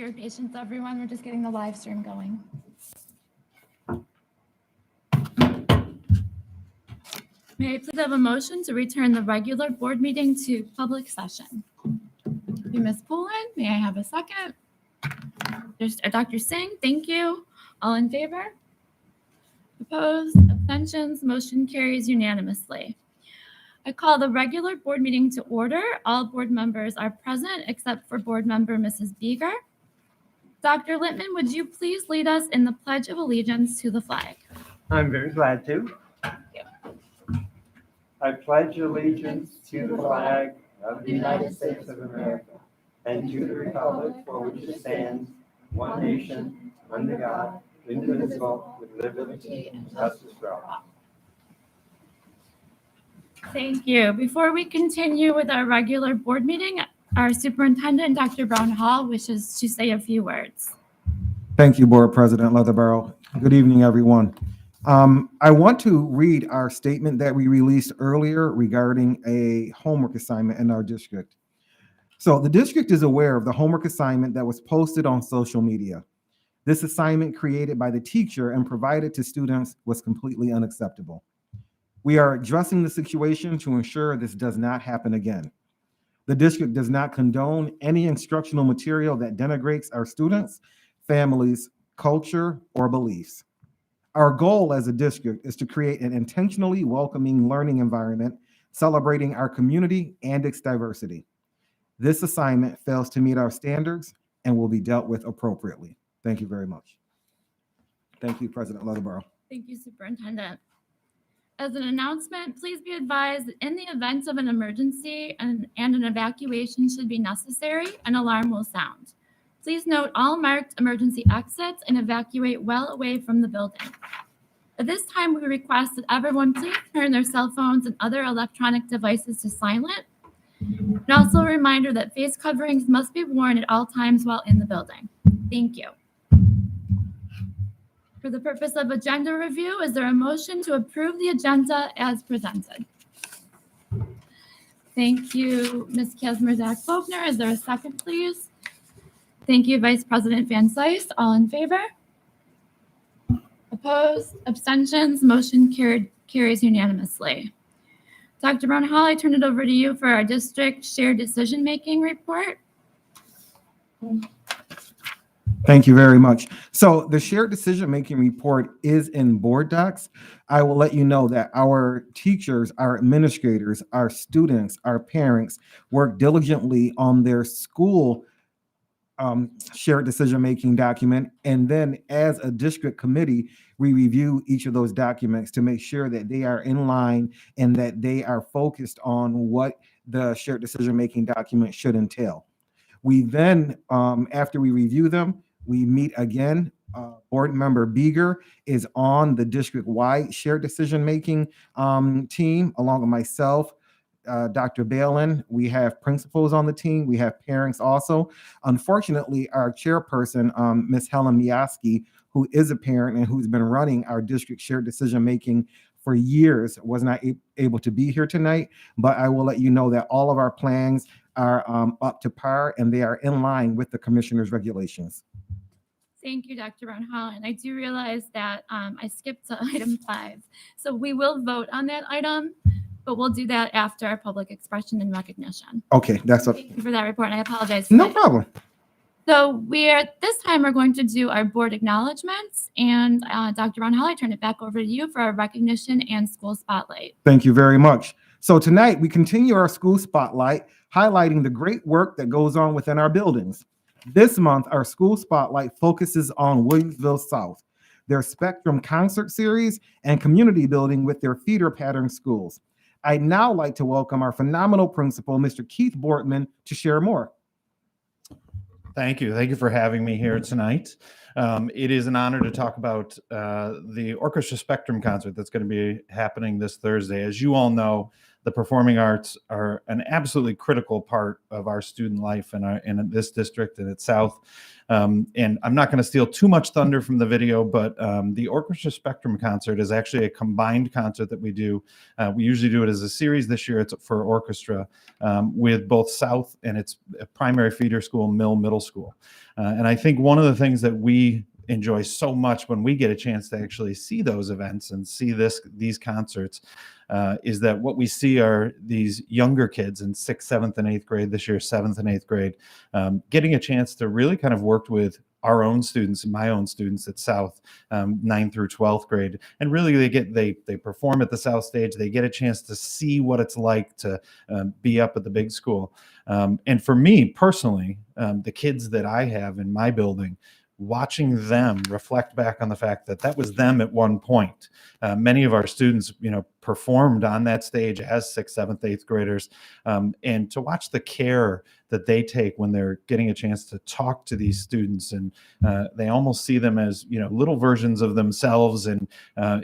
your patience, everyone. We're just getting the live stream going. May I please have a motion to return the regular board meeting to public session? Ms. Poulin, may I have a second? Dr. Singh, thank you. All in favor? Opposed? Abstentions? Motion carries unanimously. I call the regular board meeting to order. All board members are present except for board member Mrs. Beeger. Dr. Littman, would you please lead us in the Pledge of Allegiance to the flag? I'm very glad to. Thank you. I pledge allegiance to the flag of the United States of America and to the republic for which it stands, one nation, under God, indivisible, with liberty and justice for all. Thank you. Before we continue with our regular board meeting, our superintendent, Dr. Brown Hall, wishes to say a few words. Thank you, Board President Leatherborough. Good evening, everyone. I want to read our statement that we released earlier regarding a homework assignment in our district. So the district is aware of the homework assignment that was posted on social media. This assignment created by the teacher and provided to students was completely unacceptable. We are addressing the situation to ensure this does not happen again. The district does not condone any instructional material that denigrates our students, families, culture, or beliefs. Our goal as a district is to create an intentionally welcoming learning environment, celebrating our community and its diversity. This assignment fails to meet our standards and will be dealt with appropriately. Thank you very much. Thank you, President Leatherborough. Thank you, Superintendent. As an announcement, please be advised that in the event of an emergency and an evacuation should be necessary, an alarm will sound. Please note all marked emergency exits and evacuate well away from the building. At this time, we request that everyone please turn their cell phones and other electronic devices to silent. And also a reminder that face coverings must be worn at all times while in the building. Thank you. For the purpose of agenda review, is there a motion to approve the agenda as presented? Thank you, Ms. Kasmerzak-Faulkner. Is there a second, please? Thank you, Vice President Van Sice. All in favor? Opposed? Abstentions? Motion carries unanimously. Dr. Brown Hall, I turn it over to you for our district shared decision-making report. Thank you very much. So the shared decision-making report is in board docs. I will let you know that our teachers, our administrators, our students, our parents work diligently on their school shared decision-making document. And then as a district committee, we review each of those documents to make sure that they are in line and that they are focused on what the shared decision-making document should entail. We then, after we review them, we meet again. Board member Beeger is on the district-wide shared decision-making team, along with myself, Dr. Balin. We have principals on the team. We have parents also. Unfortunately, our chairperson, Ms. Helen Miaski, who is a parent and who's been running our district shared decision-making for years, was not able to be here tonight, but I will let you know that all of our plans are up to par and they are in line with the commissioner's regulations. Thank you, Dr. Brown Hall. And I do realize that I skipped to item 5. So we will vote on that item, but we'll do that after our public expression and recognition. Okay, that's a Thank you for that report. And I apologize for no that. problem. So this time we're going to do our board acknowledgements. And Dr. Brown Hall, I turn it back over to you for our recognition and school spotlight. Thank you very much. So tonight we continue our school spotlight, highlighting the great work that goes on within our buildings. This month, our school spotlight focuses on Williamsville South, their Spectrum concert series, and community building with their feeder pattern schools. I'd now like to welcome our phenomenal principal, Mr. Keith Bortman, to share more. Thank you. Thank you for having me here tonight. It is an honor to talk about the Orchestra Spectrum concert that's going to be happening this Thursday. As you all know, the performing arts are an absolutely critical part of our student life in this district and its South. And I'm not going to steal too much thunder from the video, but the Orchestra Spectrum concert is actually a combined concert that we do. We usually do it as a series. This year it's for orchestra with both South and its primary feeder school, Mill Middle School. And I think one of the things that we enjoy so much when we get a chance to actually see those events and see these concerts is that what we see are these younger kids in 6th, 7th, and 8th grade, this year 7th and 8th grade, getting a chance to really kind of work with our own students and my own students at South, 9th through 12th grade. And really they perform at the South stage. They get a chance to see what it's like to be up at the big school. And for me personally, the kids that I have in my building, watching them reflect back on the fact that that was them at one point. Many of our students, performed on that stage as 6th, 7th, 8th graders. And to watch the care that they take when they're getting a chance to talk to these students, and they almost see them as, little versions of themselves. And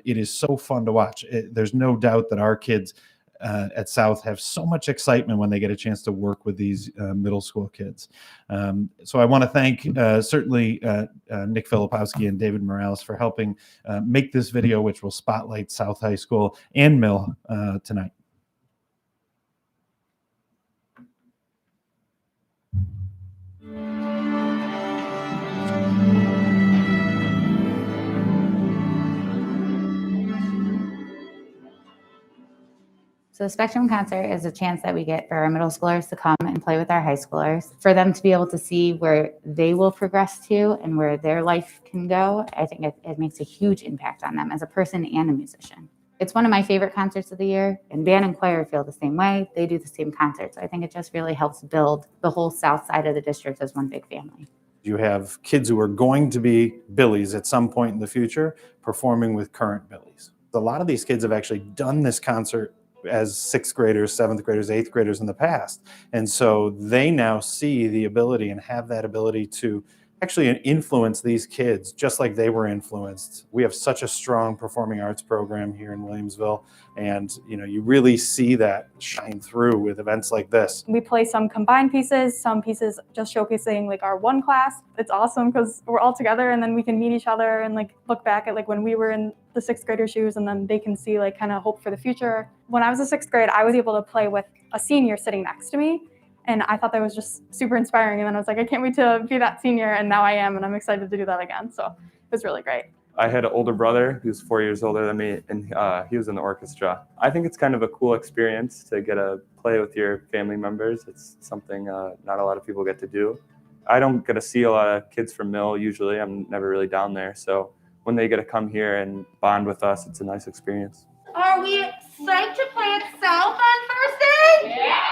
it is so fun to watch. There's no doubt that our kids at South have so much excitement when they get a chance to work with these middle school kids. So I want to thank certainly Nick Filipowski and David Morales for helping make this video, which will spotlight South High School and Mill tonight. So the Spectrum concert is a chance that we get for our middle schoolers to come and play with our high schoolers, for them to be able to see where they will progress to and where their life can go. I think it makes a huge impact on them as a person and a musician. It's one of my favorite concerts of the year, and band and choir feel the same way. They do the same concerts. I think it just really helps build the whole south side of the district as one big family. You have kids who are going to be Billies at some point in the future performing with current Billies. A lot of these kids have actually done this concert as 6th graders, 7th graders, 8th graders in the past. And so they now see the ability and have that ability to actually influence these kids just like they were influenced. We have such a strong performing arts program here in Williamsville. And, you really see that shine through with events like this. We play some combined pieces, some pieces just showcasing like our one class. It's awesome because we're all together and then we can meet each other and look back at when we were in the 6th grader shoes, and then they can see kind of hope for the future. When I was in 6th grade, I was able to play with a senior sitting next to me. And I thought that was just super inspiring. And then I was like, I can't wait to be that senior. And now I am, and I'm excited to do that again. So it was really great. I had an older brother who's 4 years older than me, and he was in the orchestra. I think it's kind of a cool experience to get to play with your family members. It's something not a lot of people get to do. I don't get to see a lot of kids from Mill usually. I'm never really down there. So when they get to come here and bond with us, it's a nice experience. Are we psyched to play at South on Thursday? Yeah!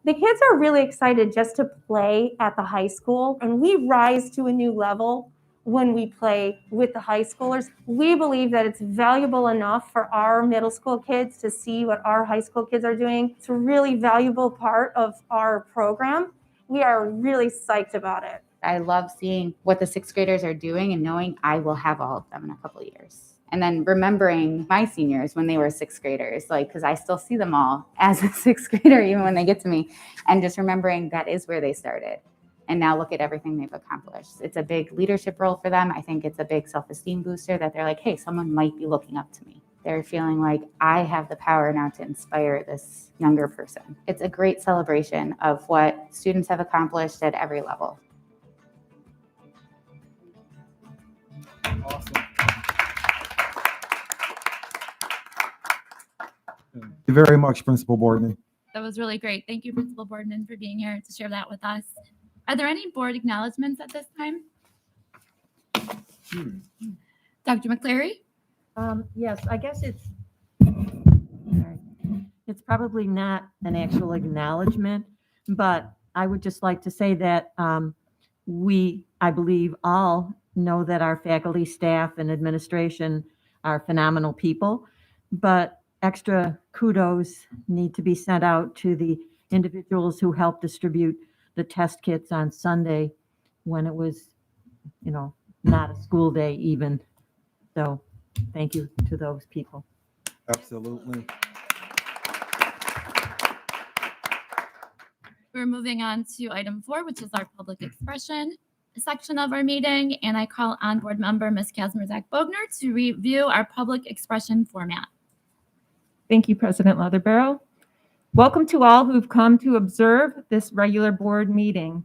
The kids are really excited just to play at the high school, and we rise to a new level when we play with the high schoolers. We believe that it's valuable enough for our middle school kids to see what our high school kids are doing. It's a really valuable part of our program. We are really psyched about it. I love seeing what the 6th graders are doing and knowing I will have all of them in a couple of years. And then remembering my seniors when they were 6th graders, because I still see them all as a 6th grader, even when they get to me, and just remembering that is where they started. And now look at everything they've accomplished. It's a big leadership role for them. I think it's a big self-esteem booster that they're like, hey, someone might be looking up to me. They're feeling like I have the power now to inspire this younger person. It's a great celebration of what students have accomplished at every level. Awesome. Thank you very much, Principal Boardman. That was really great. Thank you, Principal Boardman, for being here to share that with us. Are there any board acknowledgements at this time? Dr. McCleary? Yes, I guess it's probably not an actual acknowledgement, but I would just like to say that I believe, all know that our faculty, staff, and administration are phenomenal people, but extra kudos need to be sent out to the individuals who helped distribute the test kits on Sunday when it was, not a school day even. So thank you to those people. Absolutely. We're moving on to item 4, which is our public expression section of our meeting, and I call on board member Ms. Kazmierzak-Bogner to review our public expression format. Thank you, President Leatherbarrow. Welcome to all who've come to observe this regular board meeting.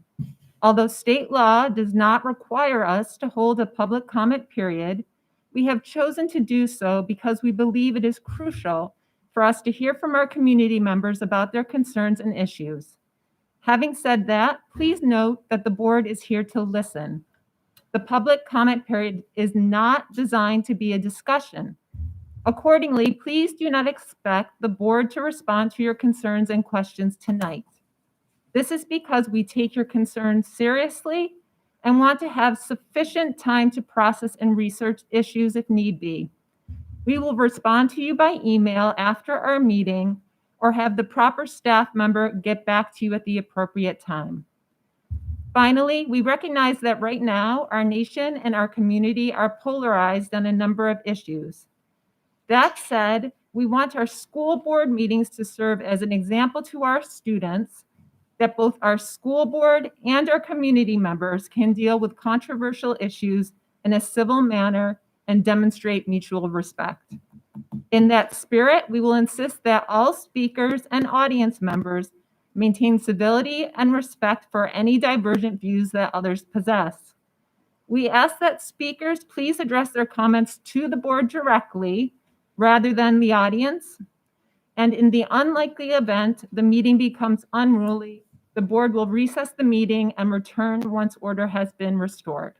Although state law does not require us to hold a public comment period, we have chosen to do so because we believe it is crucial for us to hear from our community members about their concerns and issues. Having said that, please note that the board is here to listen. The public comment period is not designed to be a discussion. Accordingly, please do not expect the board to respond to your concerns and questions tonight. This is because we take your concerns seriously and want to have sufficient time to process and research issues if need be. We will respond to you by email after our meeting or have the proper staff member get back to you at the appropriate time. Finally, we recognize that right now our nation and our community are polarized on a number of issues. That said, we want our school board meetings to serve as an example to our students that both our school board and our community members can deal with controversial issues in a civil manner and demonstrate mutual respect. In that spirit, we will insist that all speakers and audience members maintain civility and respect for any divergent views that others possess. We ask that speakers please address their comments to the board directly rather than the audience. And in the unlikely event the meeting becomes unruly, the board will recess the meeting and return once order has been restored.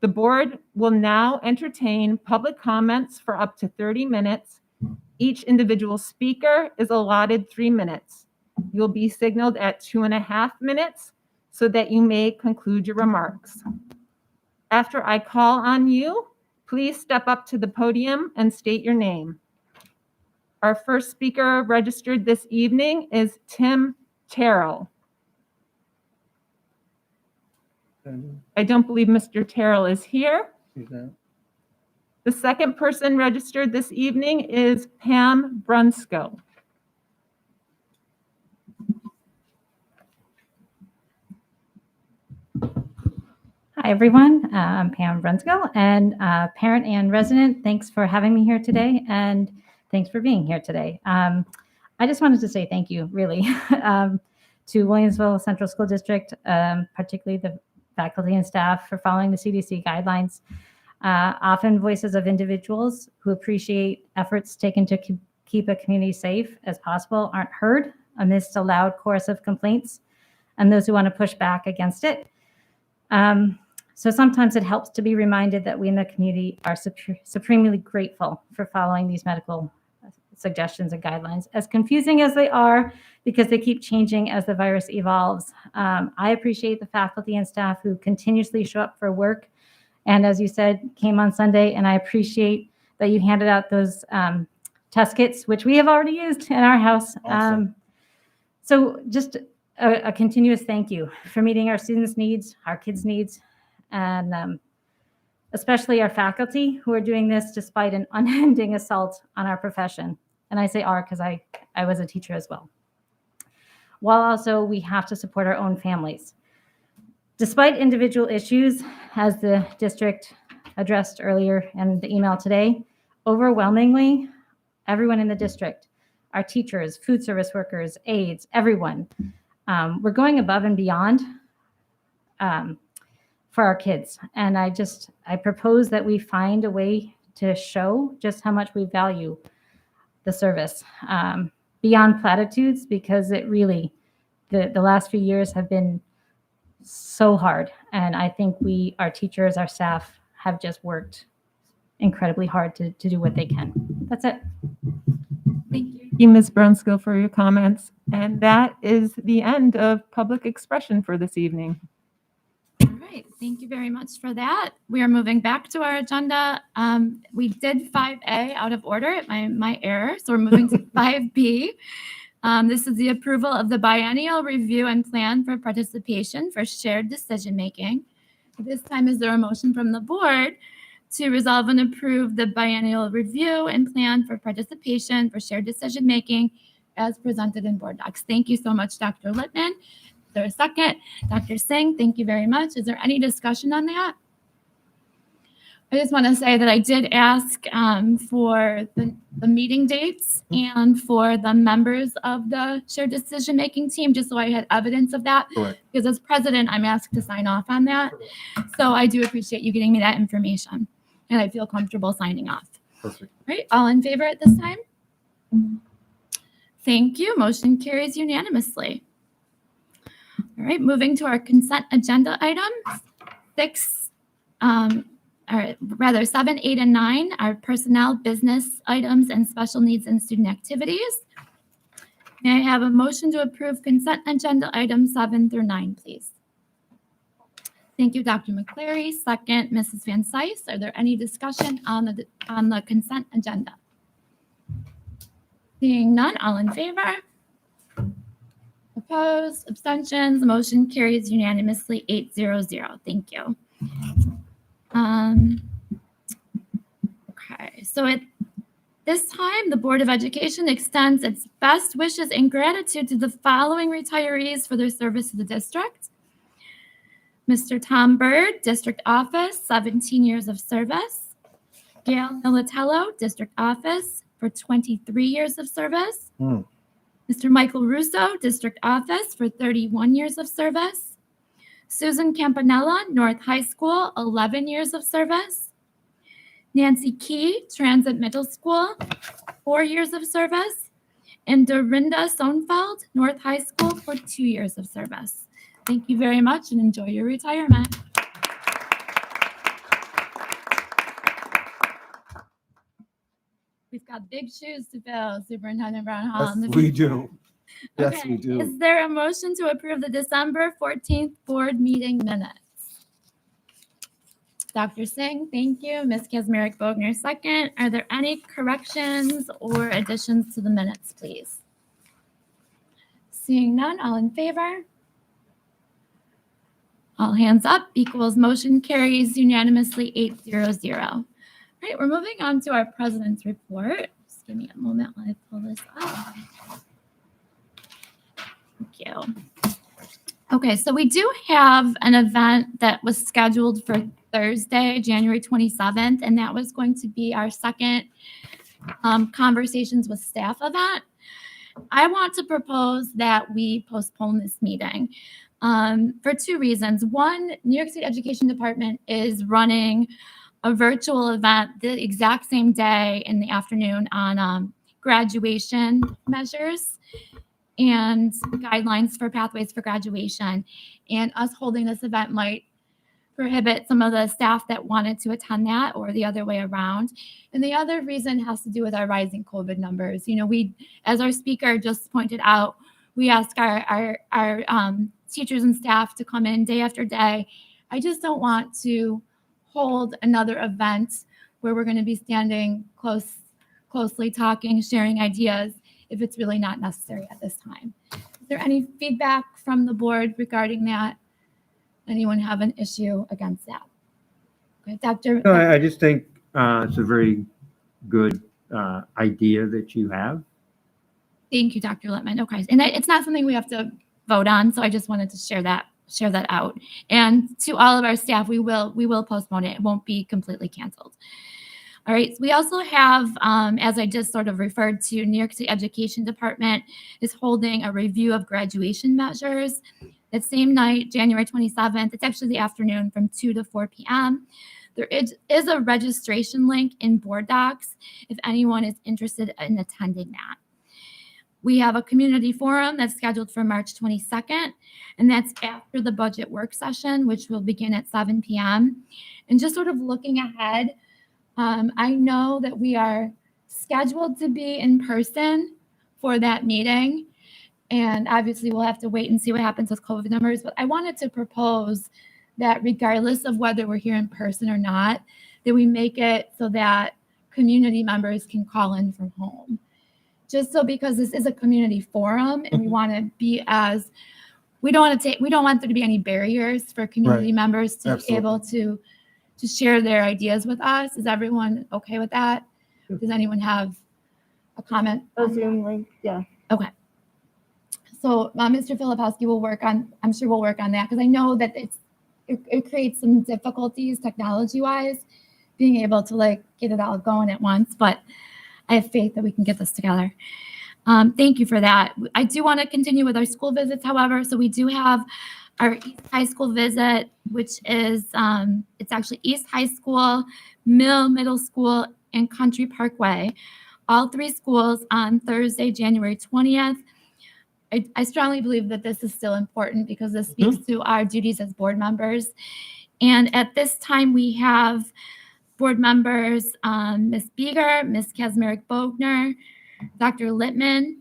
The board will now entertain public comments for up to 30 minutes. Each individual speaker is allotted 3 minutes. You'll be signaled at 2.5 minutes so that you may conclude your remarks. After I call on you, please step up to the podium and state your name. Our first speaker registered this evening is Tim Terrell. I don't believe Mr. Terrell is here. The second person registered this evening is Pam Brunsko. Hi, everyone. I'm Pam Brunsko, and parent and resident. Thanks for having me here today, and thanks for being here today. I just wanted to say thank you, really, to Williamsville Central School District, particularly the faculty and staff, for following the CDC guidelines. Often voices of individuals who appreciate efforts taken to keep a community safe as possible aren't heard amidst a loud chorus of complaints and those who want to push back against it. So sometimes it helps to be reminded that we in the community are supremely grateful for following these medical suggestions and guidelines, as confusing as they are, because they keep changing as the virus evolves. I appreciate the faculty and staff who continuously show up for work, and as you said, came on Sunday, and I appreciate that you handed out those test kits, which we have already used in our house. Awesome. So just a continuous thank you for meeting our students' needs, our kids' needs, and especially our faculty who are doing this despite an unending assault on our profession. And I say our because I was a teacher as well. While also we have to support our own families. Despite individual issues, as the district addressed earlier in the email today, overwhelmingly, everyone in the district, our teachers, food service workers, aides, everyone, we're going above and beyond for our kids. And I propose that we find a way to show just how much we value the service beyond platitudes, because it really, the last few years have been so hard. And I think our teachers, our staff have just worked incredibly hard to do what they can. That's it. Thank you. Thank you, Ms. Brunskill, for your comments. And that is the end of public expression for this evening. All right, thank you very much for that. We are moving back to our agenda. We did 5A out of order, my error, so we're moving to 5B. This is the approval of the biennial review and plan for participation for shared decision-making. This time, is there a motion from the board to resolve and approve the biennial review and plan for participation for shared decision-making as presented in board docs. Thank you so much, Dr. Littman. Is there a second? Dr. Singh, thank you very much. Is there any discussion on that? I just want to say that I did ask for the meeting dates and for the members of the shared decision-making team, just so I had evidence of that. Correct. Because as president, I'm asked to sign off on that. So I do appreciate you getting me that information, and I feel comfortable signing off. Perfect. All right, all in favor at this time? Thank you. Motion carries unanimously. All right, moving to our consent agenda items. 7, 8, and 9 are personnel, business items, and special needs and student activities. May I have a motion to approve consent agenda items 7 through 9, please? Thank you, Dr. McCleary. Second, Mrs. Van Sice. Are there any discussion on the consent agenda? Seeing none, all in favor? Opposed, abstentions, motion carries unanimously 8-0-0. Thank you. Okay, so at this time, the Board of Education extends its best wishes and gratitude to the following retirees for their service to the district. Mr. Tom Bird, District Office, 17 years of service. Gail Militello, District Office, for 23 years of service. Mr. Michael Russo, District Office, for 31 years of service. Susan Campanella, North High School, 11 years of service. Nancy Key, Transit Middle School, 4 years of service. And Dorinda Sonfeld, North High School, for 2 years of service. Thank you very much and enjoy your retirement. We've got big shoes to fill, Superintendent Brown Hall. Yes, we do. Yes, Okay, we do. Is there a motion to approve the December 14th board meeting minutes? Dr. Singh, thank you. Ms. Kazmarek Bogner, second. Are there any corrections or additions to the minutes, please? Seeing none, all in favor? All hands up equals motion carries unanimously 8-0-0. All right, we're moving on to our president's report. Just give me a moment while I pull this up. Thank you. Okay, so we do have an event that was scheduled for Thursday, January 27th, and that was going to be our second Conversations with Staff event. I want to propose that we postpone this meeting for 2 reasons. One, New York State Education Department is running a virtual event the exact same day in the afternoon on graduation measures and guidelines for pathways for graduation. And us holding this event might prohibit some of the staff that wanted to attend that, or the other way around. And the other reason has to do with our rising COVID numbers. You know, we, as our speaker just pointed out, we ask our teachers and staff to come in day after day. I just don't want to hold another event where we're going to be standing closely talking, sharing ideas, if it's really not necessary at this time. Is there any feedback from the board regarding that? Anyone have an issue against that? Okay, Dr. No, I just think it's a very good idea that you have. Thank you, Dr. Littman. Okay, and it's not something we have to vote on, so I just wanted to share that out. And to all of our staff, we will postpone it. It won't be completely canceled. All right, so we also have, as I just sort of referred to, New York State Education Department is holding a review of graduation measures. That same night, January 27th, it's actually the afternoon from 2 to 4 p.m. There is a registration link in board docs if anyone is interested in attending that. We have a community forum that's scheduled for March 22nd, and that's after the budget work session, which will begin at 7 p.m. And just sort of looking ahead, I know that we are scheduled to be in person for that meeting. And obviously, we'll have to wait and see what happens with COVID numbers. But I wanted to propose that regardless of whether we're here in person or not, that we make it so that community members can call in from home. Just so, because this is a community forum and we want to be we don't want there to be any barriers for community members to be able to share their ideas with us. Is everyone okay with that? Does anyone have a comment? A Zoom link, yeah. Okay. So Mr. Filipowski will work on, I'm sure we'll work on that because I know that it creates some difficulties technology wise, being able to like get it all going at once, but I have faith that we can get this together. Thank you for that. I do want to continue with our school visits, however. So we do have our East High School visit, which is, it's actually East High School, Middle School, and Country Parkway. All three schools on Thursday, January 20th. I strongly believe that this is still important because this speaks to our duties as board members. And at this time, we have board members, Ms. Beeger, Ms. Kazmarek-Bogner, Dr. Littman,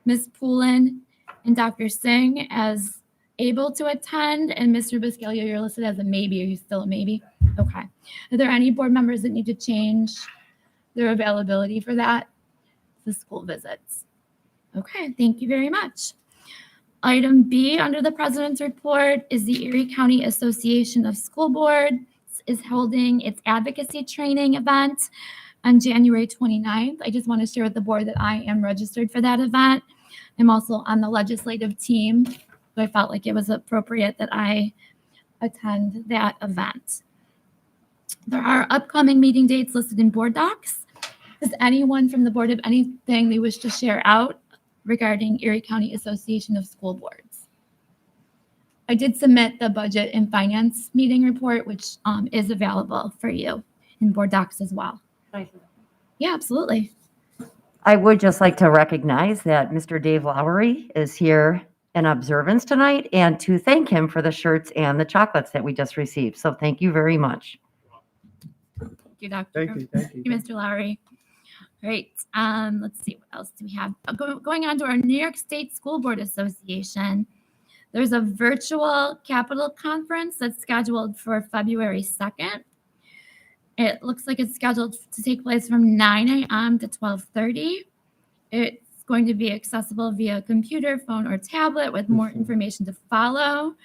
Ms. Poulin, and Dr. Singh as able to attend. And Mr. Biscaglia, you're listed as a maybe. Are you still a maybe? Okay. Are there any board members that need to change their availability for that? The school visits. Okay, thank you very much. Item B under the President's report is the Erie County Association of School Boards is holding its advocacy training event on January 29th. I just want to share with the board that I am registered for that event. I'm also on the legislative team, so I felt like it was appropriate that I attend that event. There are upcoming meeting dates listed in board docs. Does anyone from the board have anything they wish to share out regarding Erie County Association of School Boards? I did submit the budget and finance meeting report, which is available for you in board docs as well. Yeah, absolutely. I would just like to recognize that Mr. Dave Lowry is here in observance tonight and to thank him for the shirts and the chocolates that we just received. So thank you very much. Thank you, Dr. Thank you. Thank you, Mr. Lowry. Great. Let's see, what else do we have? Going on to our New York State School Board Association. There's a virtual Capitol Conference that's scheduled for February 2nd. It looks like it's scheduled to take place from 9 a.m. to 12:30. It's going to be accessible via computer, phone, or tablet with more information to follow.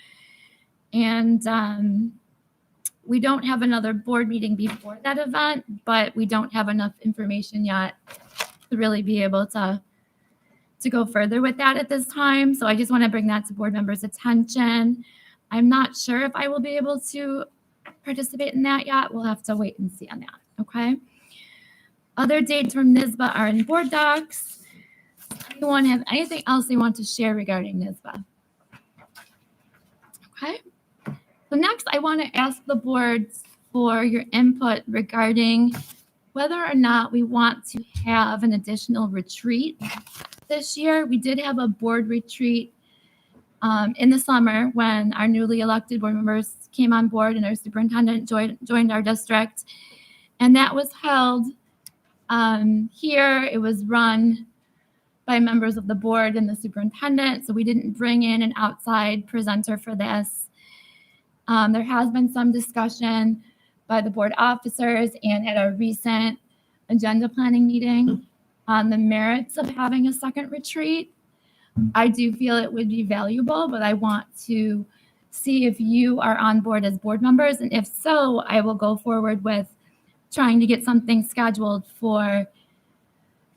And we don't have another board meeting before that event, but we don't have enough information yet to really be able to go further with that at this time. So I just want to bring that to board members' attention. I'm not sure if I will be able to participate in that yet. We'll have to wait and see on that, okay? Other dates from NYSBA are in board docs. Anyone have anything else they want to share regarding NYSBA? Okay. So next, I want to ask the boards for your input regarding whether or not we want to have an additional retreat this year. We did have a board retreat in the summer when our newly elected board members came on board and our superintendent joined our district. And that was held here. It was run by members of the board and the superintendent. So we didn't bring in an outside presenter for this. There has been some discussion by the board officers and at a recent agenda planning meeting on the merits of having a second retreat. I do feel it would be valuable, but I want to see if you are on board as board members. And if so, I will go forward with trying to get something scheduled for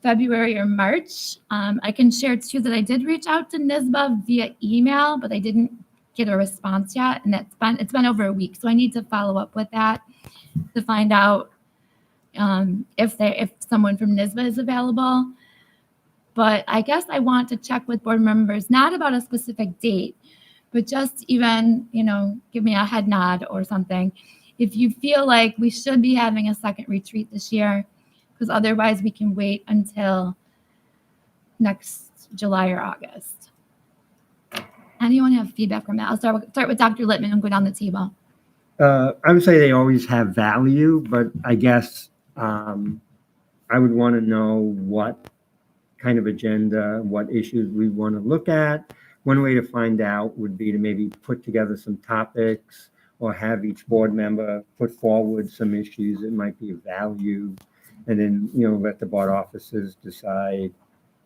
February or March. I can share too that I did reach out to NYSBA via email, but I didn't get a response yet. And it's been over a week. So I need to follow up with that to find out if someone from NYSBA is available. But I guess I want to check with board members, not about a specific date, but just even, give me a head nod or something. If you feel like we should be having a second retreat this year, because otherwise we can wait until next July or August. Anyone have feedback from that? I'll start with Dr. Littman and go down the table. I would say they always have value, but I guess I would want to know what kind of agenda, what issues we want to look at. One way to find out would be to maybe put together some topics or have each board member put forward some issues that might be of value, and then, let the board officers decide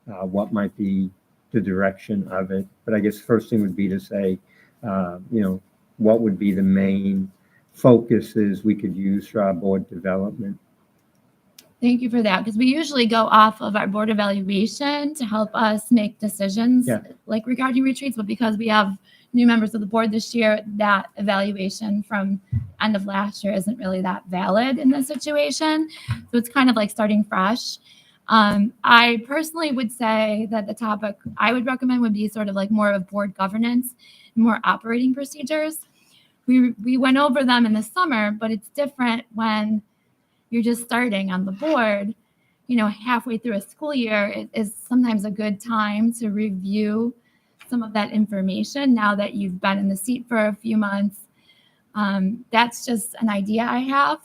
what might be the direction of it. But I guess first thing would be to say, what would be the main focuses we could use for our board development. Thank you for that, because we usually go off of our board evaluation to help us make decisions Yeah. like regarding retreats, but because we have new members of the board this year, that evaluation from end of last year isn't really that valid in this situation. So it's kind of like starting fresh. I personally would say that the topic I would recommend would be sort of like more of board governance, more operating procedures. We went over them in the summer, but it's different when you're just starting on the board. You know, halfway through a school year, it is sometimes a good time to review some of that information now that you've been in the seat for a few months. That's just an idea I have.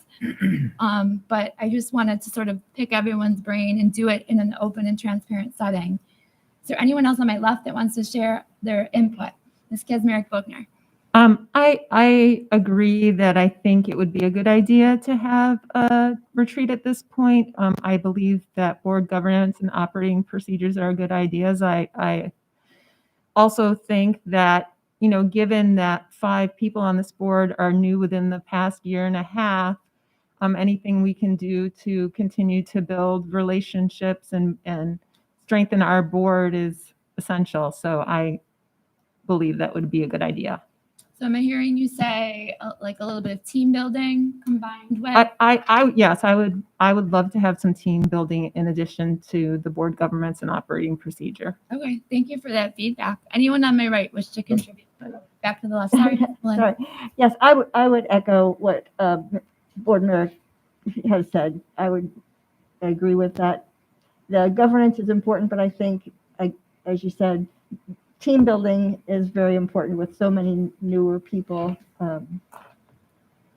But I just wanted to sort of pick everyone's brain and do it in an open and transparent setting. Is there anyone else on my left that wants to share their input? Ms. Kazmarek-Bogner. I agree that I think it would be a good idea to have a retreat at this point. I believe that board governance and operating procedures are good ideas. I also think that, you know, given that 5 people on this board are new within the past year and a half, anything we can do to continue to build relationships and strengthen our board is essential. So I believe that would be a good idea. So am I hearing you say like a little bit of team building combined with? Yes, I would love to have some team building in addition to the board governance and operating procedure. Okay, thank you for that feedback. Anyone on my right wish to contribute? Back to the left. Sorry, Lynn. Sorry. Yes, I would echo what Board Member has said. I would agree with that. The governance is important, but I think, as you said, team building is very important with so many newer people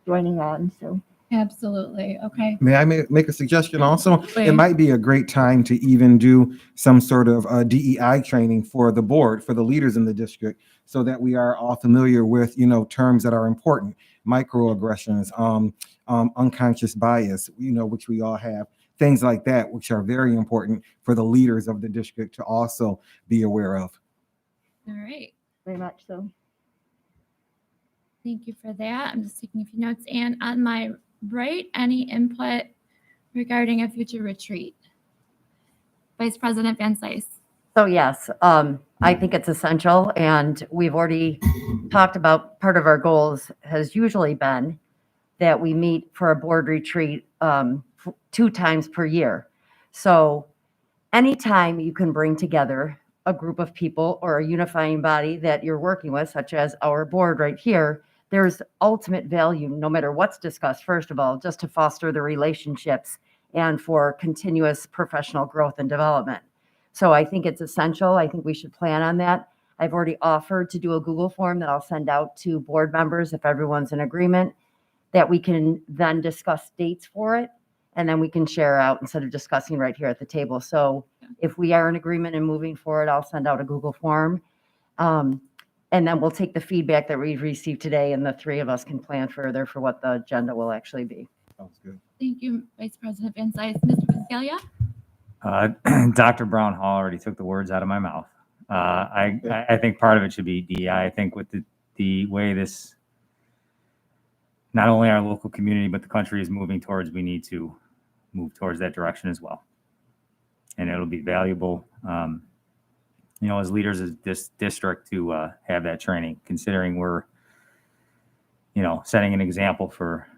joining on. So Absolutely. Okay. May I make a suggestion also? Please. It might be a great time to even do some sort of DEI training for the board, for the leaders in the district, so that we are all familiar with, you know, terms that are important, microaggressions, unconscious bias, you know, which we all have, things like that, which are very important for the leaders of the district to also be aware of. All right. very much so. Thank you for that. I'm just taking a few notes. And on my right, any input regarding a future retreat? Vice President Van Slyce. So yes, I think it's essential, and we've already talked about part of our goals has usually been that we meet for a board retreat 2 times per year. So anytime you can bring together a group of people or a unifying body that you're working with, such as our board right here, there's ultimate value, no matter what's discussed, first of all, just to foster the relationships and for continuous professional growth and development. So I think it's essential. I think we should plan on that. I've already offered to do a Google form that I'll send out to board members if everyone's in agreement, that we can then discuss dates for it, and then we can share out instead of discussing right here at the table. So if we are in agreement and moving forward, I'll send out a Google form. And then we'll take the feedback that we've received today, and the 3 of us can plan further for what the agenda will actually be. Sounds good. Thank you, Vice President Van Slyce. Mr. Biscaglia? Dr. Brown Hall already took the words out of my mouth. I think part of it should be DEI. I think with the way this, not only our local community, but the country is moving towards, we need to move towards that direction as well. And it'll be valuable, you know, as leaders of this district to have that training, considering we're, you know, setting an example for,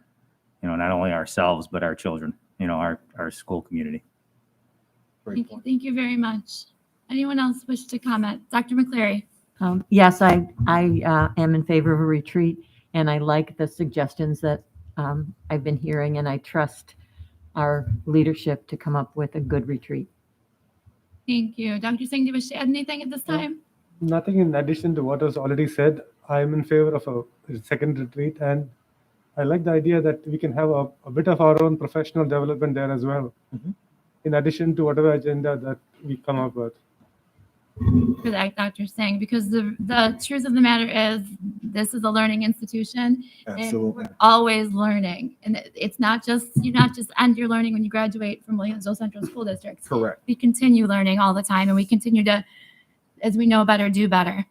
you know, not only ourselves, but our children, you know, our school community. Thank you very much. Anyone else wish to comment? Dr. McCleary? Yes, I am in favor of a retreat, and I like the suggestions that I've been hearing, and I trust our leadership to come up with a good retreat. Thank you. Dr. Singh, do you wish to add anything at this time? Nothing in addition to what was already said. I'm in favor of a second retreat, and I like the idea that we can have a bit of our own professional development there as well, in addition to whatever agenda that we come up with. For that, Dr. Singh, because the truth of the matter is this is a learning institution. Absolutely. And we're always learning. And it's not just, you not just end your learning when you graduate from Williamsville Central School District. Correct. We continue learning all the time, and we continue to, as we know better, do better.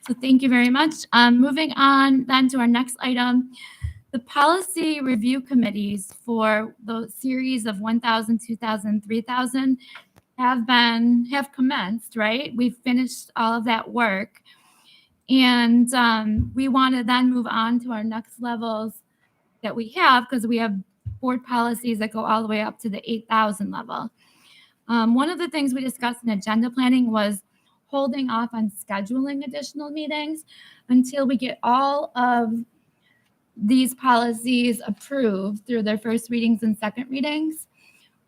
So thank you very much. Moving on then to our next item, The policy review committees for the series of 1,000, 2,000, 3,000 have commenced, right? We've finished all of that work. And we want to then move on to our next levels that we have, because we have board policies that go all the way up to the 8,000 level. One of the things we discussed in agenda planning was holding off on scheduling additional meetings until we get all of these policies approved through their first readings and second readings,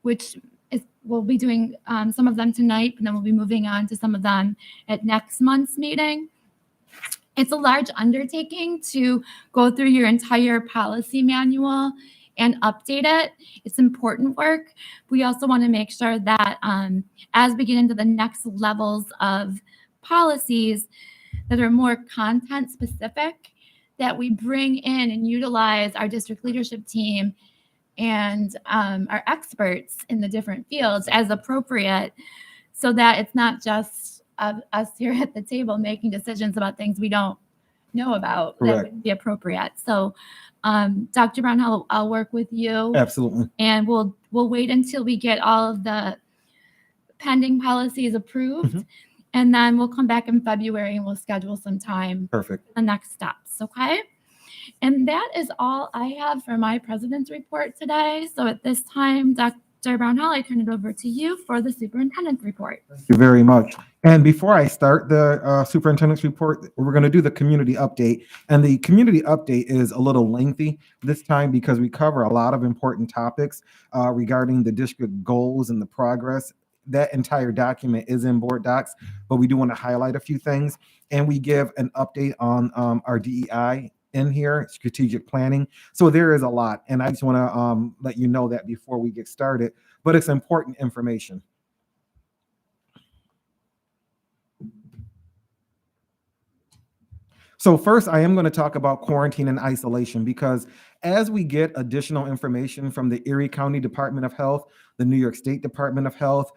which we'll be doing some of them tonight, and then we'll be moving on to some of them at next month's meeting. It's a large undertaking to go through your entire policy manual and update it. It's important work. We also want to make sure that as we get into the next levels of policies that are more content specific, that we bring in and utilize our district leadership team and our experts in the different fields as appropriate, so that it's not just us here at the table making decisions about things we don't know about. Correct. That would be appropriate. So Dr. Brown, I'll work with you. Absolutely. And we'll wait until we get all of the pending policies approved. And then we'll come back in February and we'll schedule some time. Perfect. For the next steps. Okay. And that is all I have for my president's report today. So at this time, Dr. Brown-Hall, I turn it over to you for the superintendent's report. Thank you very much. And before I start the superintendent's report, we're going to do the community update. And the community update is a little lengthy this time because we cover a lot of important topics regarding the district goals and the progress. That entire document is in board docs, but we do want to highlight a few things. And we give an update on our DEI in here, strategic planning. So there is a lot. And I just want to let you know that before we get started, but it's important information. So first, I am going to talk about quarantine and isolation, because as we get additional information from the Erie County Department of Health, the New York State Department of Health,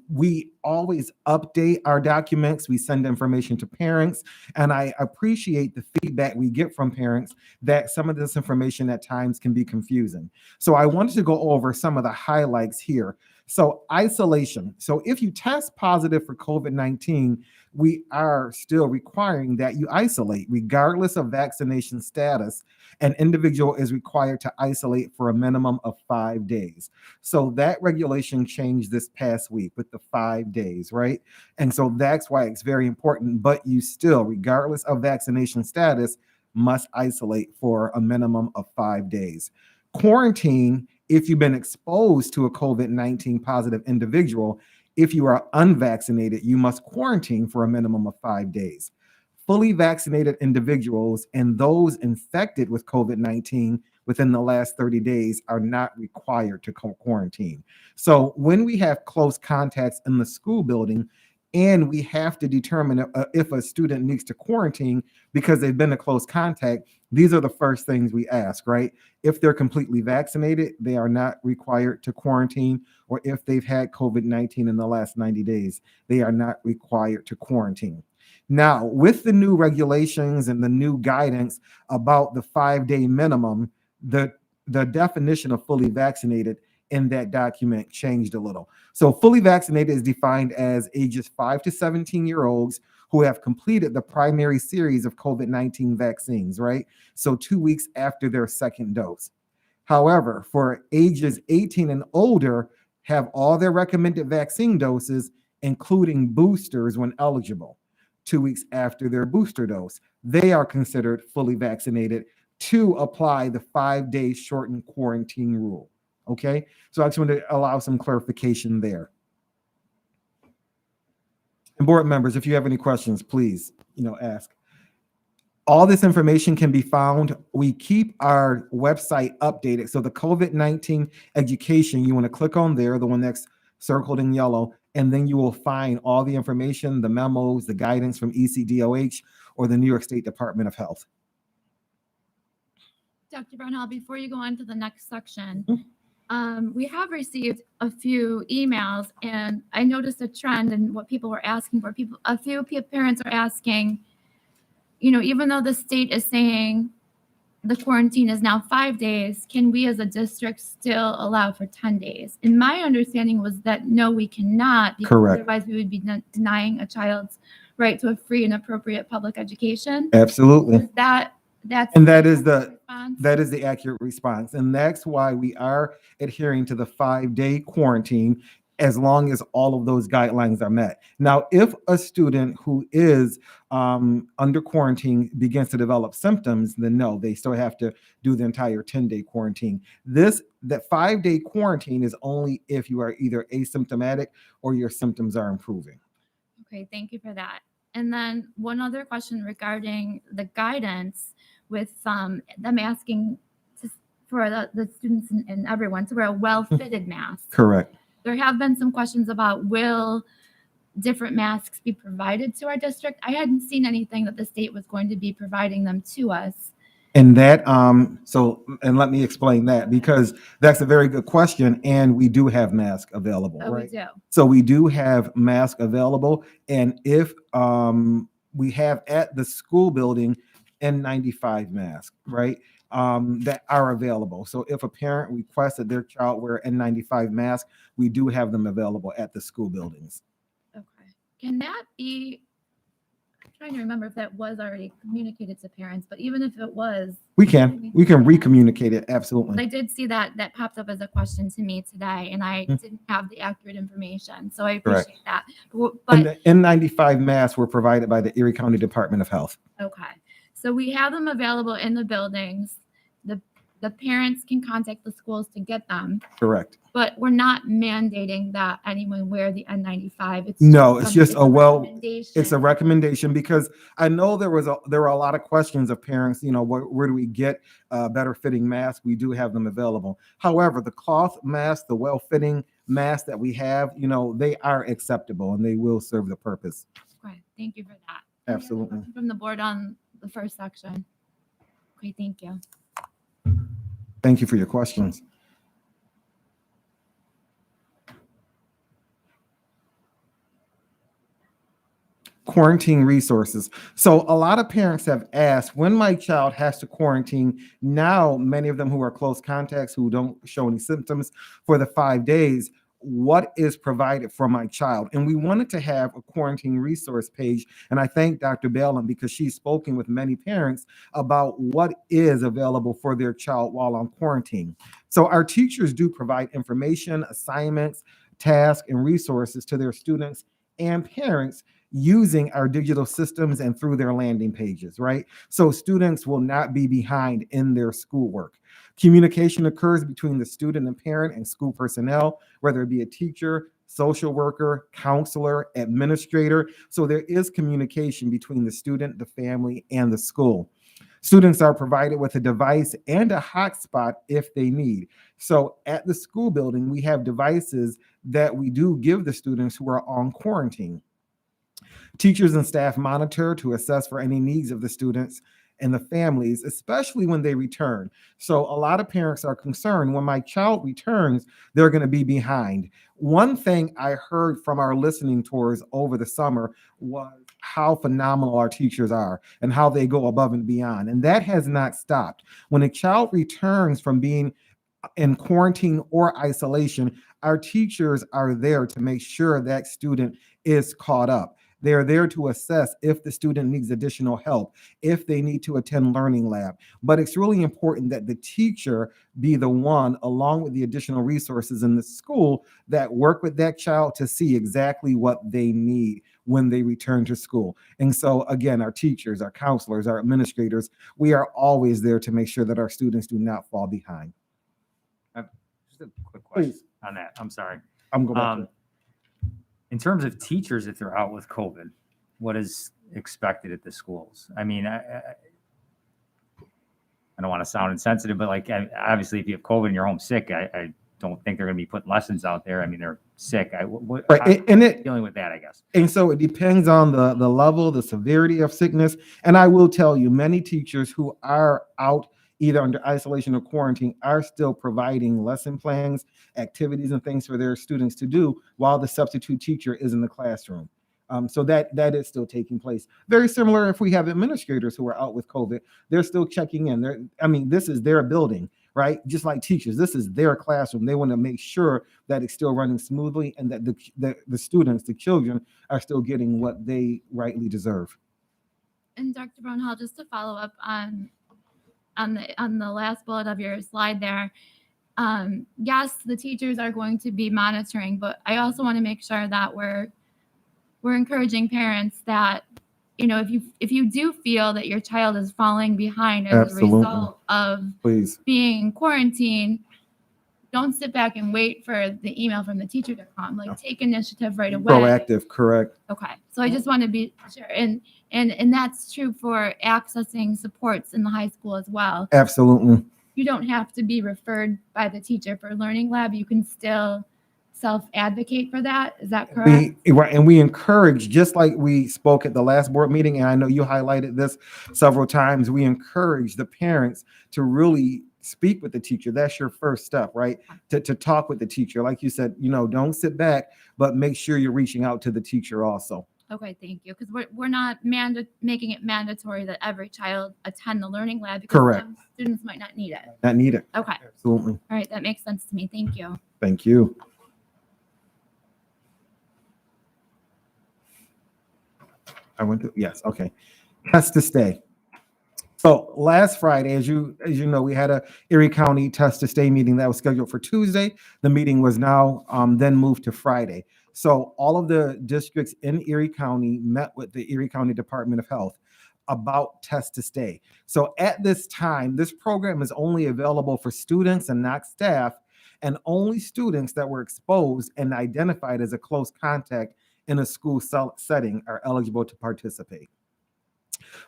we always update our documents. We send information to parents, and I appreciate the feedback we get from parents that some of this information at times can be confusing. So I wanted to go over some of the highlights here. So isolation. So if you test positive for COVID-19, we are still requiring that you isolate regardless of vaccination status. An individual is required to isolate for a minimum of 5 days. So that regulation changed this past week with the 5 days, right? And so that's why it's very important, but you still, regardless of vaccination status, must isolate for a minimum of 5 days. Quarantine, if you've been exposed to a COVID-19 positive individual, if you are unvaccinated, you must quarantine for a minimum of 5 days. Fully vaccinated individuals and those infected with COVID-19 within the last 30 days are not required to quarantine. So when we have close contacts in the school building, and we have to determine if a student needs to quarantine because they've been a close contact, these are the first things we ask, right? If they're completely vaccinated, they are not required to quarantine, or if they've had COVID-19 in the last 90 days, they are not required to quarantine. Now, with the new regulations and the new guidance about the 5-day minimum, the definition of fully vaccinated in that document changed a little. So fully vaccinated is defined as ages 5 to 17-year-olds who have completed the primary series of COVID-19 vaccines, right? So 2 weeks after their second dose. However, for ages 18 and older, have all their recommended vaccine doses, including boosters when eligible, 2 weeks after their booster dose. They are considered fully vaccinated to apply the 5-day shortened quarantine rule. Okay, so I just want to allow some clarification there. And board members, if you have any questions, please, ask. All this information can be found. We keep our website updated. So the COVID-19 education, you want to click on there, the one that's circled in yellow, and then you will find all the information, the memos, the guidance from ECDOH or the New York State Department of Health. Dr. Brown-Hall, before you go on to the next section, we have received a few emails, and I noticed a trend in what people were asking for. A few parents are asking, even though the state is saying the quarantine is now 5 days, can we as a district still allow for 10 days? And my understanding was that no, we cannot. Because Correct. otherwise, we would be denying a child's right to a free and appropriate public education. Absolutely. Is that's And that is the response? that is the accurate response. And that's why we are adhering to the 5-day quarantine as long as all of those guidelines are met. Now, if a student who is under quarantine begins to develop symptoms, then no, they still have to do the entire 10-day quarantine. That 5-day quarantine is only if you are either asymptomatic or your symptoms are improving. Okay, thank you for that. And then one other question regarding the guidance with them asking for the students and everyone to wear a well-fitted mask. Correct. There have been some questions about will different masks be provided to our district. I hadn't seen anything that the state was going to be providing them to us. And that, and let me explain that, because that's a very good question. And we do have masks available, Oh, right? we do. So we do have masks available. And if we have at the school building N95 masks, right, that are available. So if a parent requests that their child wear N95 mask, we do have them available at the school buildings. Okay. Can that be, I'm trying to remember if that was already communicated to parents, but even if it was. We can re-communicate it. Absolutely. I did see that popped up as a question to me today, and I didn't have the accurate information. So I appreciate that. And the N95 masks were provided by the Erie County Department of Health. Okay. So we have them available in the buildings. The parents can contact the schools to get them. Correct. But we're not mandating that anyone wear the N95. It's a recommendation, because I know there were a lot of questions of parents, where do we get better fitting masks? We do have them available. However, the cloth mask, the well-fitting masks that we have, they are acceptable and they will serve the purpose. Okay. Thank you for that. Absolutely. From the board on the first section. Okay. Thank you. Thank you for your questions. Quarantine resources. So a lot of parents have asked, when my child has to quarantine, now many of them who are close contacts who don't show any symptoms for the 5 days, what is provided for my child? And we wanted to have a quarantine resource page. And I thank Dr. Bellin, because she's spoken with many parents about what is available for their child while on quarantine. So our teachers do provide information, assignments, tasks, and resources to their students and parents using our digital systems and through their landing pages, right? So students will not be behind in their schoolwork. Communication occurs between the student and parent and school personnel, whether it be a teacher, social worker, counselor, administrator. So there is communication between the student, the family, and the school. Students are provided with a device and a hotspot if they need. So at the school building, we have devices that we do give the students who are on quarantine. Teachers and staff monitor to assess for any needs of the students and the families, especially when they return. So a lot of parents are concerned when my child returns, they're going to be behind. One thing I heard from our listening tours over the summer was how phenomenal our teachers are and how they go above and beyond. And that has not stopped. When a child returns from being in quarantine or isolation, our teachers are there to make sure that student is caught up. They're there to assess if the student needs additional help, if they need to attend learning lab. But it's really important that the teacher be the one, along with the additional resources in the school, that work with that child to see exactly what they need when they return to school. And so again, our teachers, our counselors, our administrators, we are always there to make sure that our students do not fall behind. Just a quick question on that. I'm sorry. I'm going back to it. In terms of teachers, if they're out with COVID, what is expected at the schools? I mean, I don't want to sound insensitive, but obviously, if you have COVID and you're home sick, I don't think they're going to be putting lessons out there. I mean, they're sick. Dealing with that, I guess. And so it depends on the level, the severity of sickness. And I will tell you, many teachers who are out either under isolation or quarantine are still providing lesson plans, activities, and things for their students to do while the substitute teacher is in the classroom. So that is still taking place. Very similar if we have administrators who are out with COVID, they're still checking in. This is their building, right? Just like teachers, this is their classroom. They want to make sure that it's still running smoothly and that the students, the children, are still getting what they rightly deserve. And Dr. Brownhall, just to follow up on the last bullet of your slide there, yes, the teachers are going to be monitoring, but I also want to make sure that we're encouraging parents that, if you do feel that your child is falling behind as Absolutely. a result of Please. being in quarantine, don't sit back and wait for the email from the teacher to come. Like, take initiative right away. Proactive, correct. Okay. So I just want to be sure. And that's true for accessing supports in the high school as well. Absolutely. You don't have to be referred by the teacher for Learning Lab. You can still self-advocate for that. Is that correct? We encourage, just like we spoke at the last board meeting, and I know you highlighted this several times, we encourage the parents to really speak with the teacher. That's your first step, right? To talk with the teacher. Like you said, don't sit back, but make sure you're reaching out to the teacher also. Okay, thank you. Because we're not making it mandatory that every child attend the Learning Lab, because Correct. some students might not need it. Not need it. Okay. Absolutely. All right, that makes sense to me. Thank you. Thank you. Yes, okay. Test to stay. So last Friday, as you know, we had a Erie County test to stay meeting that was scheduled for Tuesday. The meeting was now then moved to Friday. So all of the districts in Erie County met with the Erie County Department of Health about test to stay. So at this time, this program is only available for students and not staff, and only students that were exposed and identified as a close contact in a school setting are eligible to participate.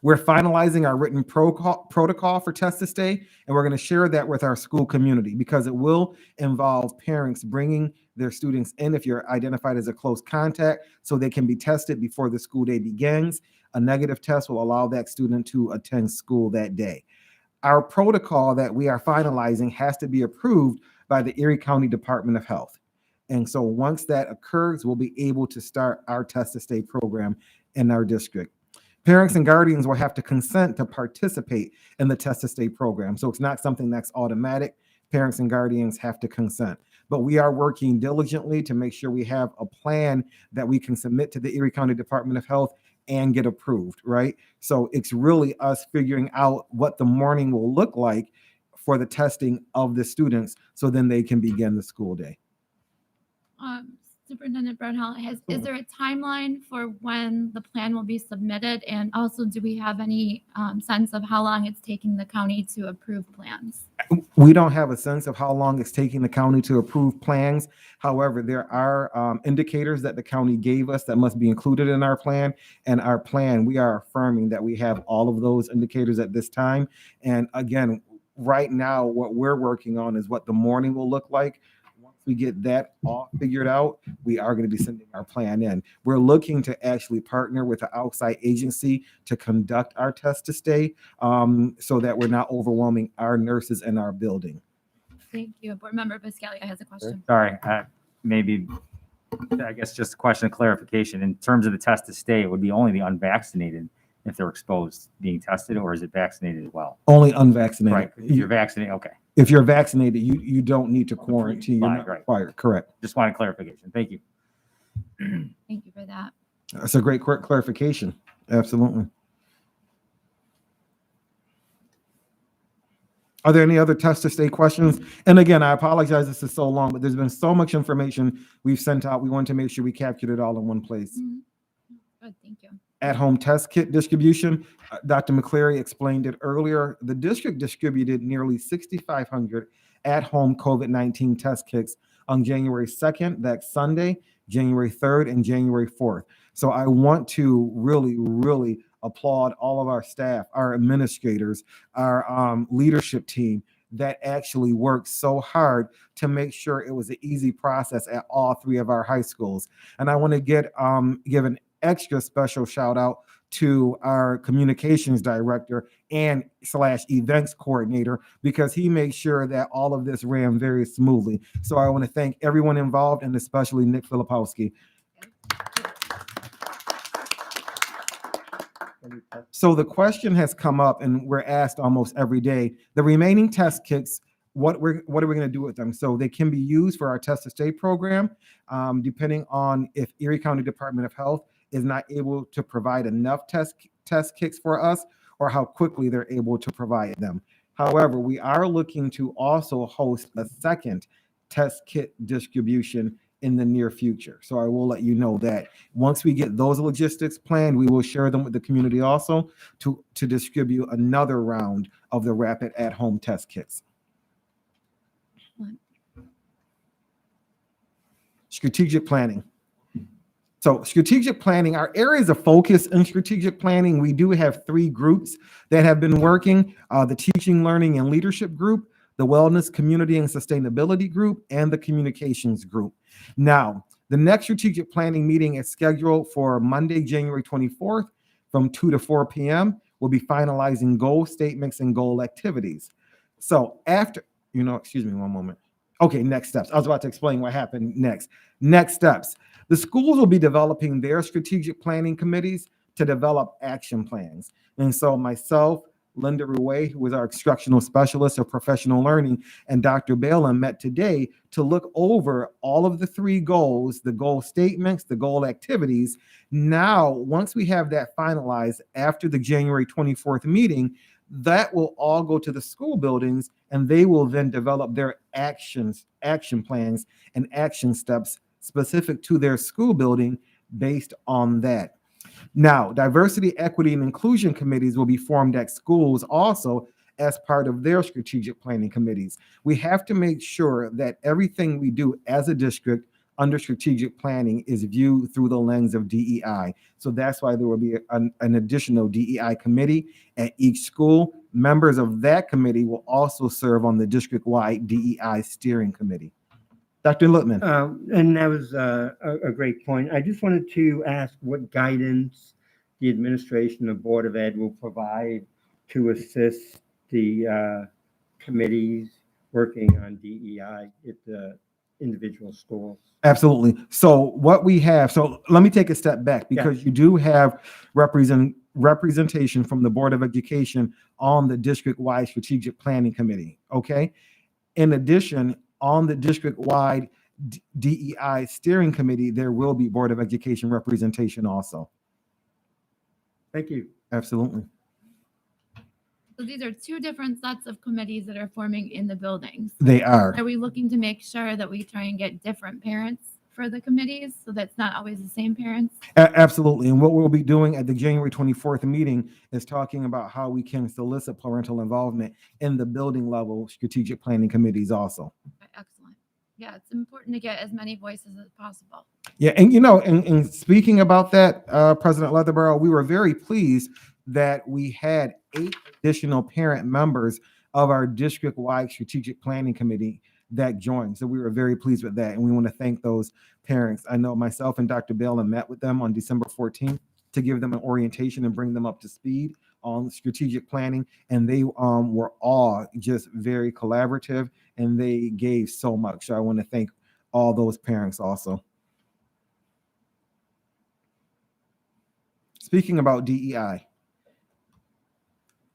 We're finalizing our written protocol for test to stay, and we're going to share that with our school community because it will involve parents bringing their students in if you're identified as a close contact so they can be tested before the school day begins. A negative test will allow that student to attend school that day. Our protocol that we are finalizing has to be approved by the Erie County Department of Health. And so once that occurs, we'll be able to start our test to stay program in our district. Parents and guardians will have to consent to participate in the test to stay program. So it's not something that's automatic. Parents and guardians have to consent. But we are working diligently to make sure we have a plan that we can submit to the Erie County Department of Health and get approved, right? So it's really us figuring out what the morning will look like for the testing of the students so then they can begin the school day. Superintendent Brownhall, is there a timeline for when the plan will be submitted? And also, do we have any sense of how long it's taking the county to approve plans? We don't have a sense of how long it's taking the county to approve plans. However, there are indicators that the county gave us that must be included in our plan. And our plan, we are affirming that we have all of those indicators at this time. And again, right now, what we're working on is what the morning will look like. We get that all figured out, we are going to be sending our plan in. We're looking to actually partner with an outside agency to conduct our test to stay so that we're not overwhelming our nurses in our building. Thank you. Board Member Biscaglia has a question. Sorry, maybe, I guess just a question of clarification. In terms of the test to stay, it would be only the unvaccinated if they're exposed being tested, or is it vaccinated as well? Only unvaccinated. Right. If you're vaccinated, okay. If you're vaccinated, you don't need to quarantine. You're Fine, not right. required. Correct. Just wanted clarification. Thank you. Thank you for that. That's a great clarification. Absolutely. Are there any other test to stay questions? And again, I apologize this is so long, but there's been so much information we've sent out. We wanted to make sure we captured it all in one place. Good, thank you. At-home test kit distribution, Dr. McCleary explained it earlier. The district distributed nearly 6,500 at-home COVID-19 test kits on January 2nd, that's Sunday, January 3rd, and January 4th. So I want to really applaud all of our staff, our administrators, our leadership team that actually worked so hard to make sure it was an easy process at all three of our high schools. And I want to give an extra special shout out to our communications director and / events coordinator, because he made sure that all of this ran very smoothly. So I want to thank everyone involved, and especially Nick Filipowski. So the question has come up, and we're asked almost every day, the remaining test kits, what are we going to do with them? So they can be used for our test to stay program, depending on if Erie County Department of Health is not able to provide enough test kits for us, or how quickly they're able to provide them. However, we are looking to also host a second test kit distribution in the near future. So I will let you know that once we get those logistics planned, we will share them with the community also to distribute another round of the rapid at-home test kits. Strategic planning. So strategic planning, our areas of focus in strategic planning, we do have 3 groups that have been working, the teaching, learning, and leadership group, the wellness, community, and sustainability group, and the communications group. Now, the next strategic planning meeting is scheduled for Monday, January 24th from 2 to 4 p.m. We'll be finalizing goal statements and goal activities. So after, excuse me one moment. Okay, next steps. I was about to explain what happened next. Next steps. The schools will be developing their strategic planning committees to develop action plans. And so myself, Linda Ruay, who is our instructional specialist of professional learning, and Dr. Balin met today to look over all of the 3 goals, the goal statements, the goal activities. Now, once we have that finalized after the January 24th meeting, that will all go to the school buildings, and they will then develop their action plans and action steps specific to their school building based on that. Now, diversity, equity, and inclusion committees will be formed at schools also as part of their strategic planning committees. We have to make sure that everything we do as a district under strategic planning is viewed through the lens of DEI. So that's why there will be an additional DEI committee at each school. Members of that committee will also serve on the district-wide DEI steering committee. Dr. Littman. And that was a great point. I just wanted to ask what guidance the administration of Board of Ed will provide to assist the committees working on DEI at the individual schools. Absolutely. So what we have, so let me take a step back, because you do have representation from the Board of Education on the district-wide strategic planning committee. Okay. In addition, on the district-wide DEI steering committee, there will be Board of Education representation also. Thank you. Absolutely. So these are 2 different sets of committees that are forming in the buildings. They are. Are we looking to make sure that we try and get different parents for the committees so that's not always the same parents? Absolutely. And what we'll be doing at the January 24th meeting is talking about how we can solicit parental involvement in the building level strategic planning committees also. Okay, excellent. Yeah, it's important to get as many voices as possible. Yeah, and and speaking about that, President Leatherborough, we were very pleased that we had 8 additional parent members of our district-wide strategic planning committee that joined. So we were very pleased with that, and we want to thank those parents. I know myself and Dr. Balin met with them on December 14th to give them an orientation and bring them up to speed on strategic planning, and they were all just very collaborative, and they gave so much. So I want to thank all those parents also. Speaking about DEI.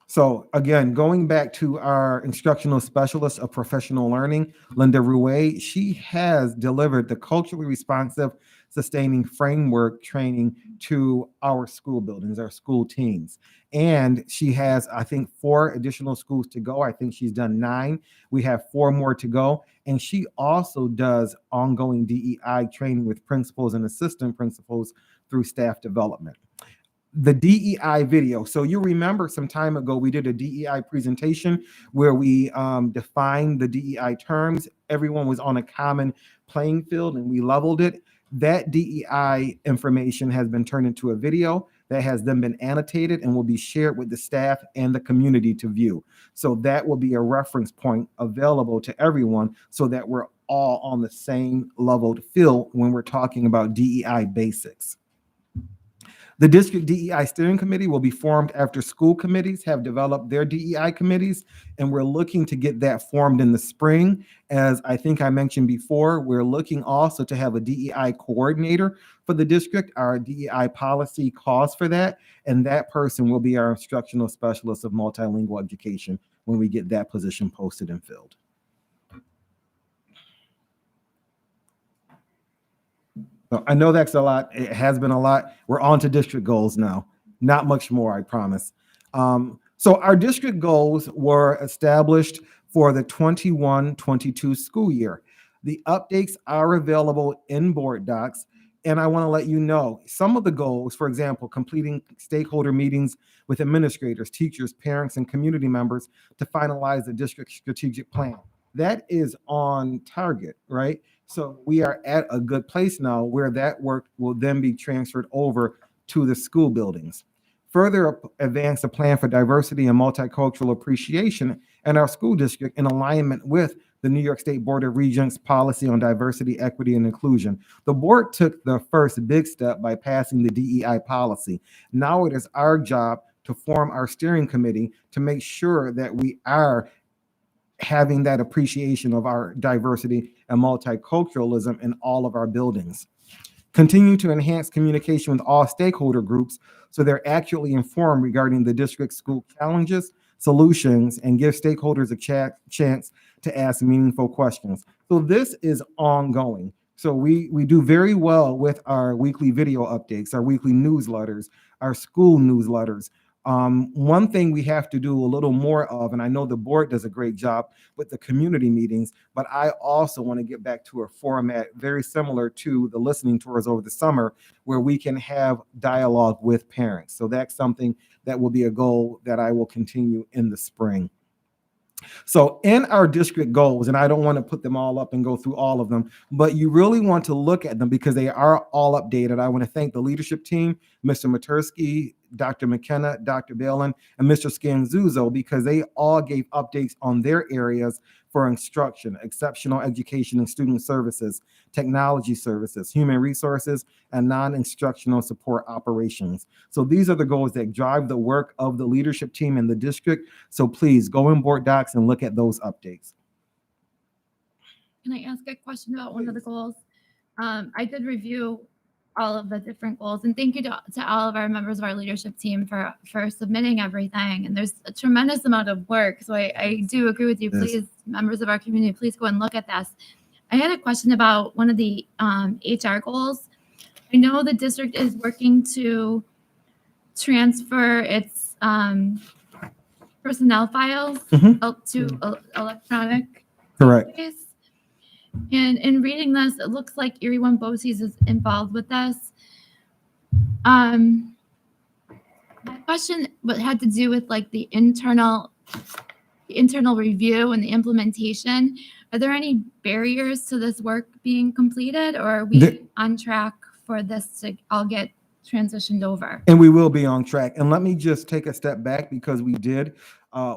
So again, going back to our instructional specialist of professional learning, Linda Ruay, she has delivered the culturally responsive sustaining framework training to our school buildings, our school teams. And she has, I think, 4 additional schools to go. I think she's done 9. We have 4 more to go. And she also does ongoing DEI training with principals and assistant principals through staff development. The DEI video. So you remember some time ago, we did a DEI presentation where we defined the DEI terms. Everyone was on a common playing field and we leveled it. That DEI information has been turned into a video that has then been annotated and will be shared with the staff and the community to view. So that will be a reference point available to everyone so that we're all on the same leveled field when we're talking about DEI basics. The district DEI steering committee will be formed after school committees have developed their DEI committees, and we're looking to get that formed in the spring. As I think I mentioned before, we're looking also to have a DEI coordinator for the district. Our DEI policy calls for that, and that person will be our instructional specialist of multilingual education when we get that position posted and filled. So I know that's a lot. It has been a lot. We're on to district goals now. Not much more, I promise. So our district goals were established for the 21-22 school year. The updates are available in board docs. And I want to let you know some of the goals, for example, completing stakeholder meetings with administrators, teachers, parents, and community members to finalize the district strategic plan. That is on target, right? So we are at a good place now where that work will then be transferred over to the school buildings. Further advance the plan for diversity and multicultural appreciation in our school district in alignment with the New York State Board of Regents policy on diversity, equity, and inclusion. The board took the first big step by passing the DEI policy. Now it is our job to form our steering committee to make sure that we are having that appreciation of our diversity and multiculturalism in all of our buildings. Continue to enhance communication with all stakeholder groups so they're accurately informed regarding the district's school challenges, solutions, and give stakeholders a chance to ask meaningful questions. So this is ongoing. So we do very well with our weekly video updates, our weekly newsletters, our school newsletters. One thing we have to do a little more of, and I know the board does a great job with the community meetings, but I also want to get back to a format very similar to the listening tours over the summer where we can have dialogue with parents. So that's something that will be a goal that I will continue in the spring. So in our district goals, and I don't want to put them all up and go through all of them, but you really want to look at them because they are all updated. I want to thank the leadership team, Mr. Matursky, Dr. McKenna, Dr. Balin, and Mr. Scanzuzo, because they all gave updates on their areas for instruction, exceptional education and student services, technology services, human resources, and non-instructional support operations. So these are the goals that drive the work of the leadership team in the district. So please go in board docs and look at those updates. Can I ask a question about one of the goals? I did review all of the different goals, and thank you to all of our members of our leadership team for submitting everything. And there's a tremendous amount of work. So I do agree with you. Yes. Please, members of our community, please go and look at this. I had a question about one of the HR goals. I know the district is working to transfer its personnel files out to electronic Correct. database. And in reading this, it looks like Erie One BOCES is involved with this. My question had to do with like the internal review and the implementation. Are there any barriers to this work being completed, or are we on track for this to all get transitioned over? And we will be on track. And let me just take a step back because we did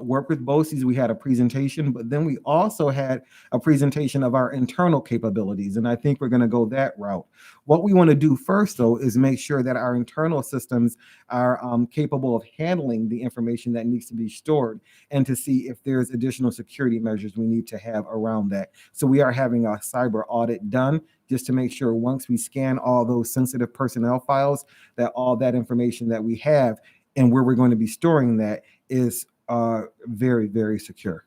work with BOCES. We had a presentation, but then we also had a presentation of our internal capabilities. And I think we're going to go that route. What we want to do first, though, is make sure that our internal systems are capable of handling the information that needs to be stored and to see if there's additional security measures we need to have around that. So we are having a cyber audit done just to make sure once we scan all those sensitive personnel files, that all that information that we have and where we're going to be storing that is very, very secure.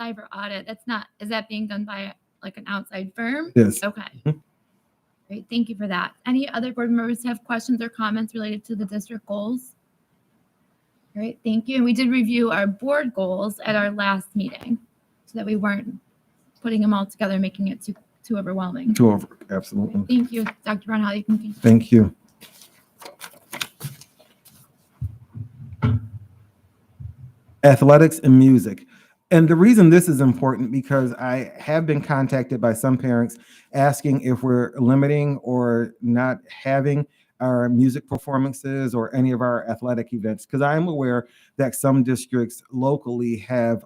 Cyber audit, is that being done by like an outside firm? Yes. Okay. Great, thank you for that. Any other board members have questions or comments related to the district goals? Great, thank you. And we did review our board goals at our last meeting so that we weren't putting them all together, making it too overwhelming. Absolutely. Thank you, Dr. Brown. How you can continue. Thank you. Athletics and music. And the reason this is important because I have been contacted by some parents asking if we're limiting or not having our music performances or any of our athletic events, because I'm aware that some districts locally have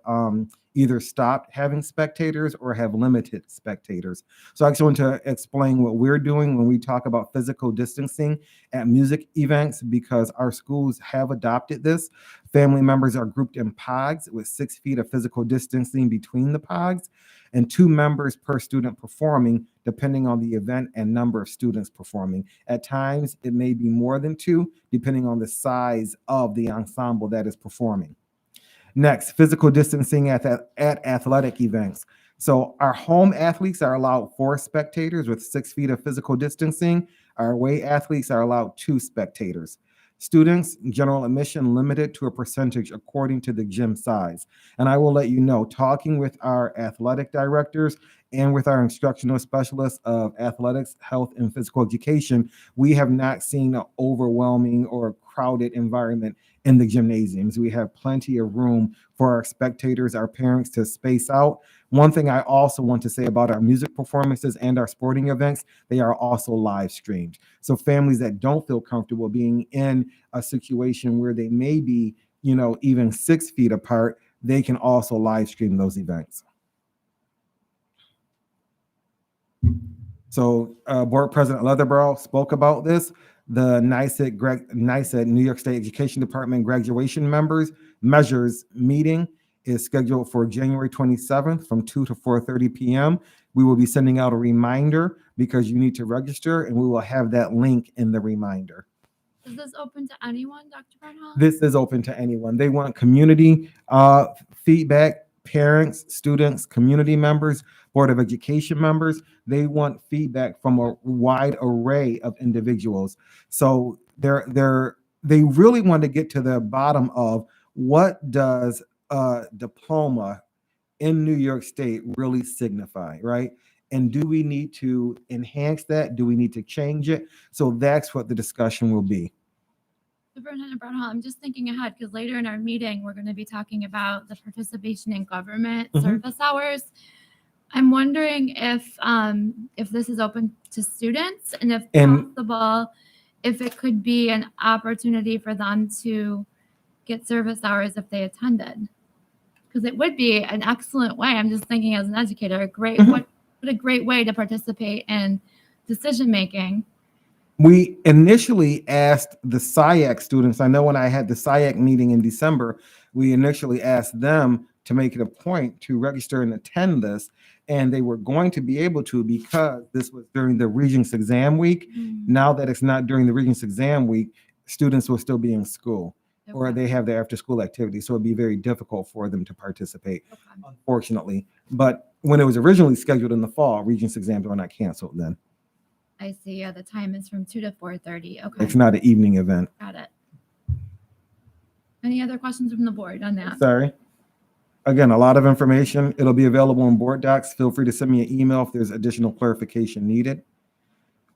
either stopped having spectators or have limited spectators. So I just want to explain what we're doing when we talk about physical distancing at music events, because our schools have adopted this. Family members are grouped in pods with 6 feet of physical distancing between the pods, and 2 members per student performing, depending on the event and number of students performing. At times, it may be more than 2, depending on the size of the ensemble that is performing. Next, physical distancing at athletic events. So our home athletes are allowed 4 spectators with 6 feet of physical distancing. Our away athletes are allowed 2 spectators. Students, general admission limited to a percentage according to the gym size. And I will let you know, talking with our athletic directors and with our instructional specialists of athletics, health, and physical education, we have not seen an overwhelming or crowded environment in the gymnasiums. We have plenty of room for our spectators, our parents to space out. One thing I also want to say about our music performances and our sporting events, they are also live streamed. So families that don't feel comfortable being in a situation where they may be, even 6 feet apart, they can also live stream those events. So Board President Leatherborough spoke about this. The NYSED, New York State Education Department graduation measures meeting is scheduled for January 27th from 2 to 4:30 p.m. We will be sending out a reminder because you need to register, and we will have that link in the reminder. Is this open to anyone, Dr. Bernhal? This is open to anyone. They want community feedback, parents, students, community members, Board of Education members. They want feedback from a wide array of individuals. So they really want to get to the bottom of what does a diploma in New York State really signify, right? And do we need to enhance that? Do we need to change it? So that's what the discussion will be. Superintendent Bernhal, I'm just thinking ahead because later in our meeting, we're going to be talking about the participation in government service hours. I'm wondering if this is open to students and if possible, if it could be an opportunity for them to get service hours if they attended. Because it would be an excellent way. I'm just thinking as an educator, what a great way to participate in decision making. We initially asked the SIAC students. I know when I had the SIAC meeting in December, we initially asked them to make it a point to register and attend this, and they were going to be able to because this was during the Regents exam week. Now that it's not during the Regents exam week, students will still be in school or they have their after school activities, so it'd be very difficult for them to participate, unfortunately. But when it was originally scheduled in the fall, Regents exams were not canceled then. I see. Yeah, the time is from 2 to 4:30. Okay. It's not an evening event. Got it. Any other questions from the board on that? Sorry. Again, a lot of information. It'll be available in board docs. Feel free to send me an email if there's additional clarification needed.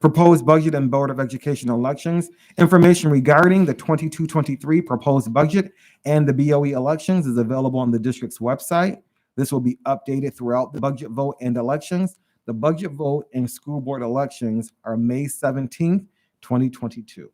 Proposed budget and Board of Education elections. Information regarding the 22-23 proposed budget and the BOE elections is available on the district's website. This will be updated throughout the budget vote and elections. The budget vote and school board elections are May 17th, 2022.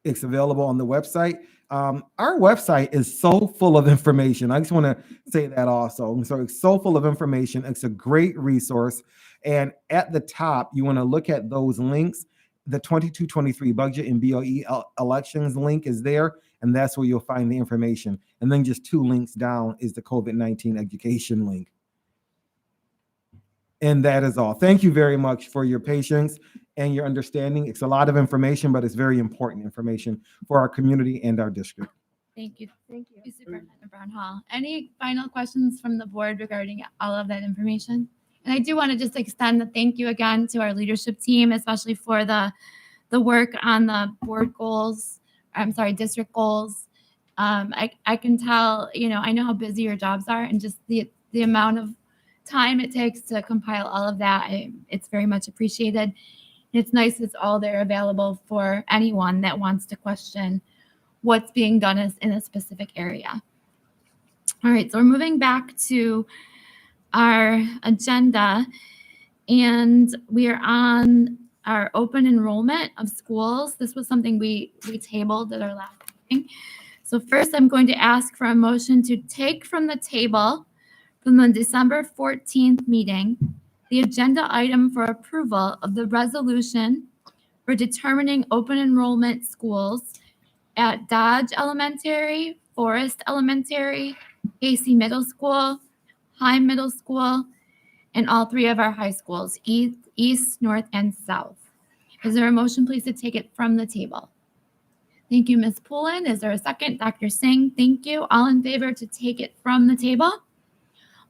It's available on the website. Our website is so full of information. I just want to say that also. So it's so full of information. It's a great resource. And at the top, you want to look at those links. The 22-23 budget and BOE elections link is there, and that's where you'll find the information. And then just 2 links down is the COVID-19 education link. And that is all. Thank you very much for your patience and your understanding. It's a lot of information, but it's very important information for our community and our district. Thank you. Thank you, Superintendent Bernhal. Any final questions from the board regarding all of that information? And I do want to just extend the thank you again to our leadership team, especially for the work on the board goals. District goals. I can tell, I know how busy your jobs are and just the amount of time it takes to compile all of that. It's very much appreciated. It's nice it's all there available for anyone that wants to question what's being done in a specific area. All right, so we're moving back to our agenda, and we are on our open enrollment of schools. This was something we tabled at our last meeting. So first, I'm going to ask for a motion to take from the table from the December 14th meeting, the agenda item for approval of the resolution for determining open enrollment schools at Dodge Elementary, Forest Elementary, Casey Middle School, High Middle School, and all three of our high schools, East, North, and South. Is there a motion, please, to take it from the table? Thank you, Ms. Poulin. Is there a second? Dr. Singh, thank you. All in favor to take it from the table?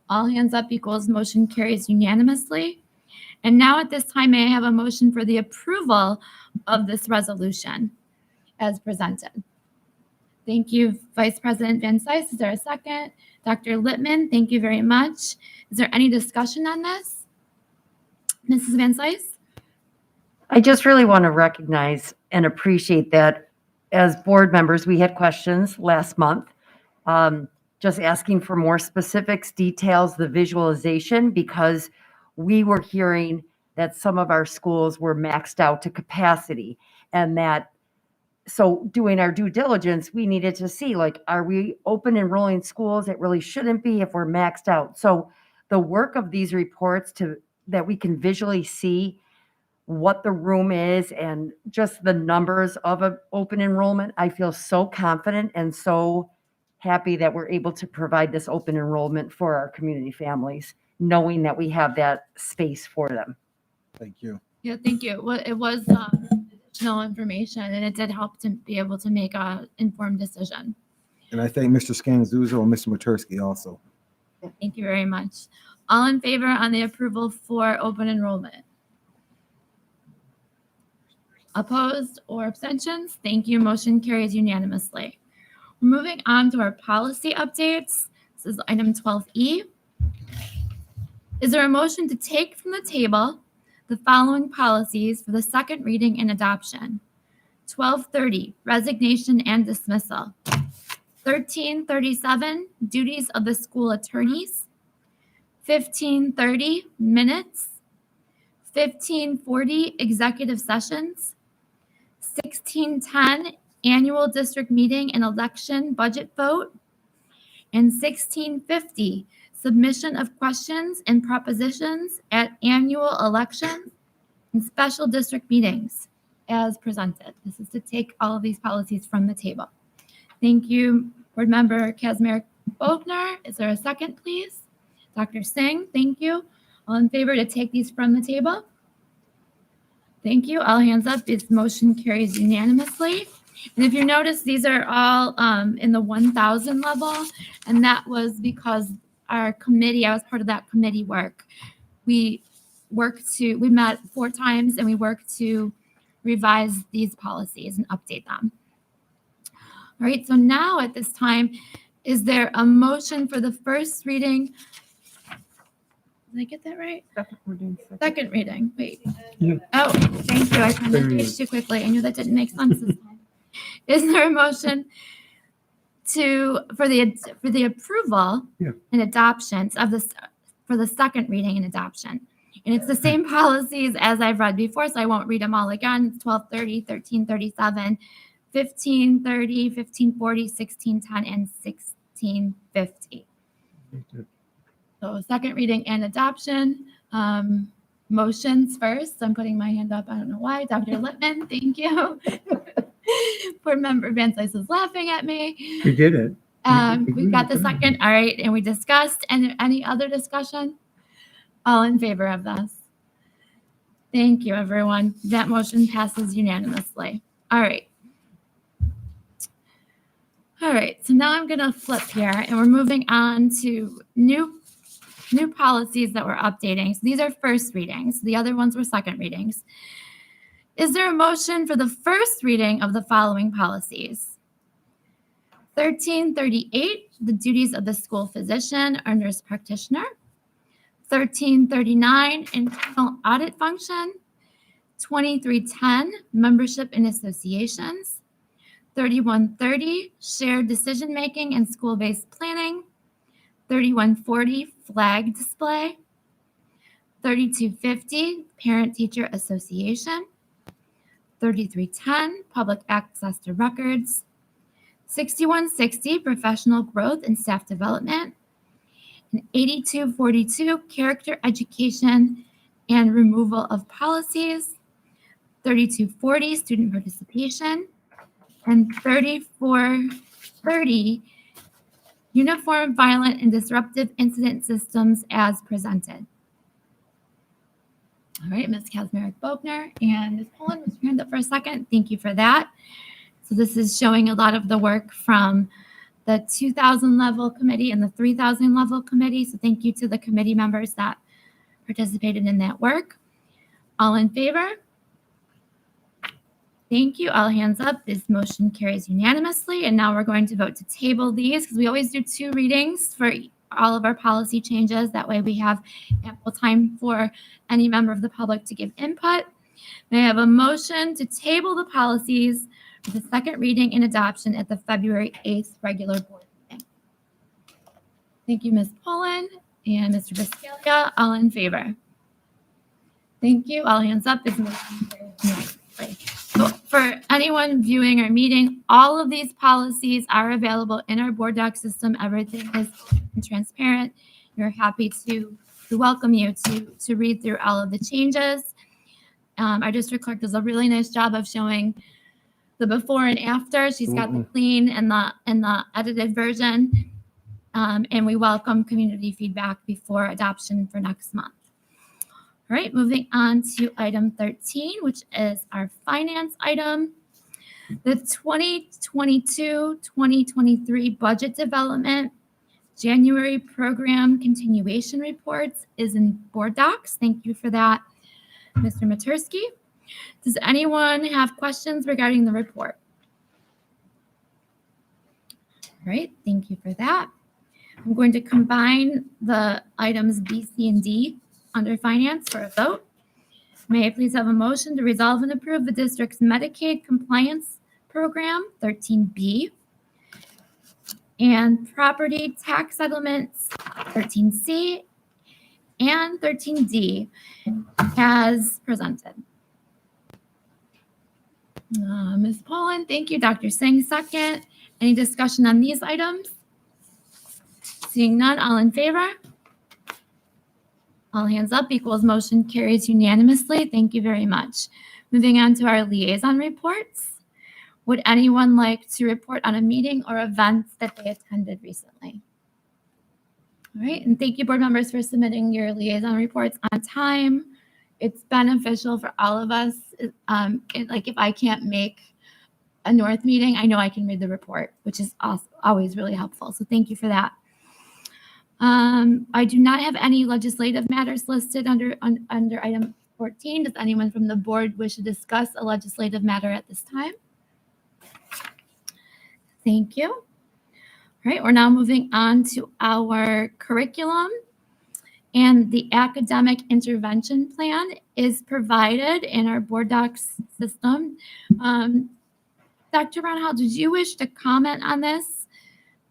All hands up equals motion carries unanimously. And now at this time, may I have a motion for the approval of this resolution as presented? Thank you, Vice President Van Cise. Is there a second? Dr. Littman, thank you very much. Is there any discussion on this? Mrs. Van Cise? I just really want to recognize and appreciate that as board members, we had questions last month, just asking for more specifics, details, the visualization, because we were hearing that some of our schools were maxed out to capacity, and that so doing our due diligence, we needed to see, like, are we open enrolling schools? It really shouldn't be if we're maxed out. So the work of these reports that we can visually see what the room is and just the numbers of an open enrollment, I feel so confident and so happy that we're able to provide this open enrollment for our community families, knowing that we have that space for them. Thank you. Yeah, thank you. Well, it was additional information, and it did help to be able to make an informed decision. And I thank Mr. Scanzuzo and Mr. Matursky also. Thank you very much. All in favor on the approval for open enrollment? Opposed or abstentions? Thank you. Motion carries unanimously. We're moving on to our policy updates. This is item 12E. Is there a motion to take from the table the following policies for the second reading and adoption? 1230, resignation and dismissal. 1337, duties of the school attorneys. 1530, minutes. 1540, executive sessions. 1610, annual district meeting and election budget vote. And 1650, submission of questions and propositions at annual elections and special district meetings as presented. This is to take all of these policies from the table. Thank you, Board Member Kazmir-Bogner. Is there a second, please? Dr. Singh, thank you. All in favor to take these from the table? Thank you. All hands up. This motion carries unanimously. And if you notice, these are all in the 1,000 level, and that was because our committee, I was part of that committee work. We met 4 times, and we worked to revise these policies and update them. All right, so now at this time, is there a motion for the first reading? Did I get that right? Second reading. Wait. Yeah. Oh, thank you. I turned the page too quickly. I knew that didn't make sense this time. Is there a motion for the approval and adoption of this for the second reading and adoption? And it's the same policies as I've read before, so I won't read them all again. It's 1230, 1337, 1530, 1540, 1610, and 1650. So second reading and adoption. Motions first. I'm putting my hand up. I don't know why. Dr. Littman, thank you. Board Member Van Cise is laughing at me. We did it. We've got the second. All right. And we discussed. And any other discussion? All in favor of this? Thank you, everyone. That motion passes unanimously. All right. All right. So now I'm going to flip here, and we're moving on to new policies that we're updating. So these are first readings. The other ones were second readings. Is there a motion for the first reading of the following policies? 1338, the duties of the school physician or nurse practitioner. 1339, internal audit function. 2310, membership in associations. 3130, shared decision-making and school-based planning. 3140, flag display. 3250, parent-teacher association. 3310, public access to records. 6160, professional growth and staff development, and 8242, character education and removal of policies, 3240, student participation, and 3430, uniform, violent, and disruptive incident systems as presented. All right, Ms. Kazmarek-Bogner and Ms. Poland, was your hand up for a second? Thank you for that. So this is showing a lot of the work from the 2000 level committee and the 3000 level committee. So thank you to the committee members that participated in that work. All in favor? Thank you. All hands up. This motion carries unanimously. And now we're going to vote to table these because we always do 2 readings for all of our policy changes. That way we have ample time for any member of the public to give input. May I have a motion to table the policies for the second reading and adoption at the February 8th regular board meeting? Thank you, Ms. Poland and Mr. Biscaglia. All in favor? Thank you. All hands up. This motion carries unanimously. So for anyone viewing or meeting, all of these policies are available in our board doc system. Everything is transparent. We're happy to welcome you to read through all of the changes. Our district clerk does a really nice job of showing the before and after. She's got the clean and the edited version. And we welcome community feedback before adoption for next month. All right, moving on to item 13, which is our finance item. The 2022-2023 budget development January program continuation reports is in board docs. Thank you for that, Mr. Matursky. Does anyone have questions regarding the report? All right, thank you for that. I'm going to combine the items B, C, and D under finance for a vote. May I please have a motion to resolve and approve the district's Medicaid compliance program, 13B, and property tax settlements, 13C, and 13D as presented. Ms. Poland, thank you. Dr. Singh, second. Any discussion on these items? Seeing none, all in favor? All hands up equals motion carries unanimously. Thank you very much. Moving on to our liaison reports. Would anyone like to report on a meeting or events that they attended recently? All right, and thank you, board members, for submitting your liaison reports on time. It's beneficial for all of us. Like if I can't make a North meeting, I know I can read the report, which is also always really helpful. So thank you for that. I do not have any legislative matters listed under item 14. Does anyone from the board wish to discuss a legislative matter at this time? Thank you. All right, we're now moving on to our curriculum, and the academic intervention plan is provided in our board docs system. Dr. Ronhall, did you wish to comment on this?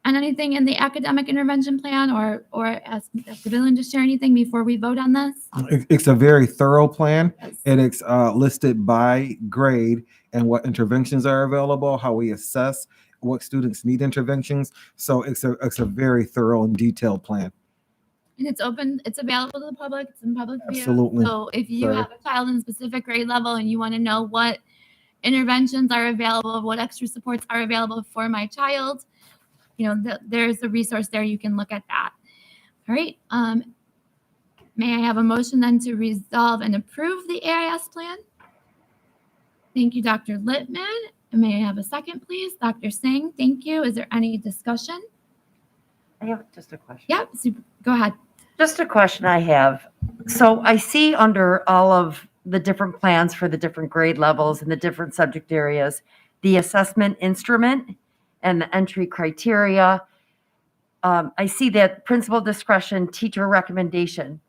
On anything in the academic intervention plan, or ask Dr. Villan to share anything before we vote on this? It's a very thorough plan, and it's listed by grade and what interventions are available, how we assess what students need interventions. So it's a very thorough and detailed plan. And it's open, it's available to the public, it's in public view. Absolutely. So if you have a child in a specific grade level and you want to know what interventions are available, what extra supports are available for my child, there's a resource there. You can look at that. All right. May I have a motion then to resolve and approve the AIS plan? Thank you, Dr. Littman. And may I have a second, please? Dr. Singh, thank you. Is there any discussion? I have just a question. Yeah, go ahead. Just a question I have. So I see under all of the different plans for the different grade levels and the different subject areas, the assessment instrument and the entry criteria. I see that principal discretion, teacher recommendation.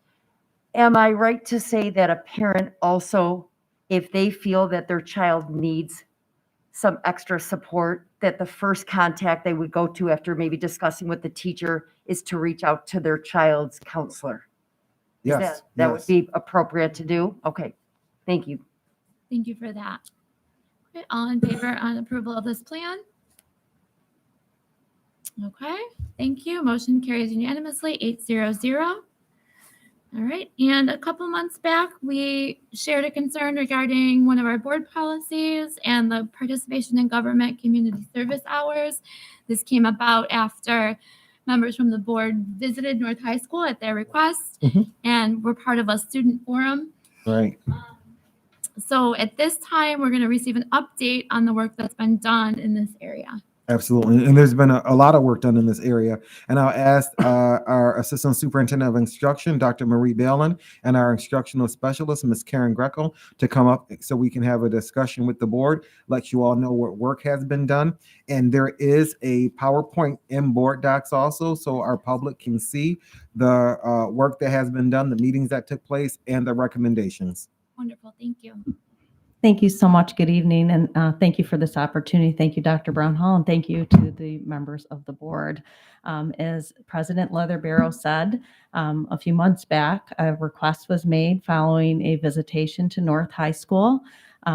Am I right to say that a parent also, if they feel that their child needs some extra support, that the first contact they would go to after maybe discussing with the teacher is to reach out to their child's counselor? Yes. That would be appropriate to do? Okay, thank you. Thank you for that. Okay, all in favor on approval of this plan? Okay, thank you. Motion carries unanimously, 800. All right, and a couple months back, we shared a concern regarding one of our board policies and the participation in government community service hours. This came about after members from the board visited North High School at their request, and were part of a student forum. Right. So at this time, we're going to receive an update on the work that's been done in this area. Absolutely. And there's been a lot of work done in this area. And I'll ask our Assistant Superintendent of Instruction, Dr. Marie Balin, and our Instructional Specialist, Ms. Karen Greco, to come up so we can have a discussion with the board, let you all know what work has been done. And there is a PowerPoint in board docs also, so our public can see the work that has been done, the meetings that took place, and the recommendations. Wonderful. Thank you. Thank you so much. Good evening, and thank you for this opportunity. Thank you, Dr. Brownhall, and thank you to the members of the board. As President Leatherbarrow said, a few months back, a request was made following a visitation to North High School.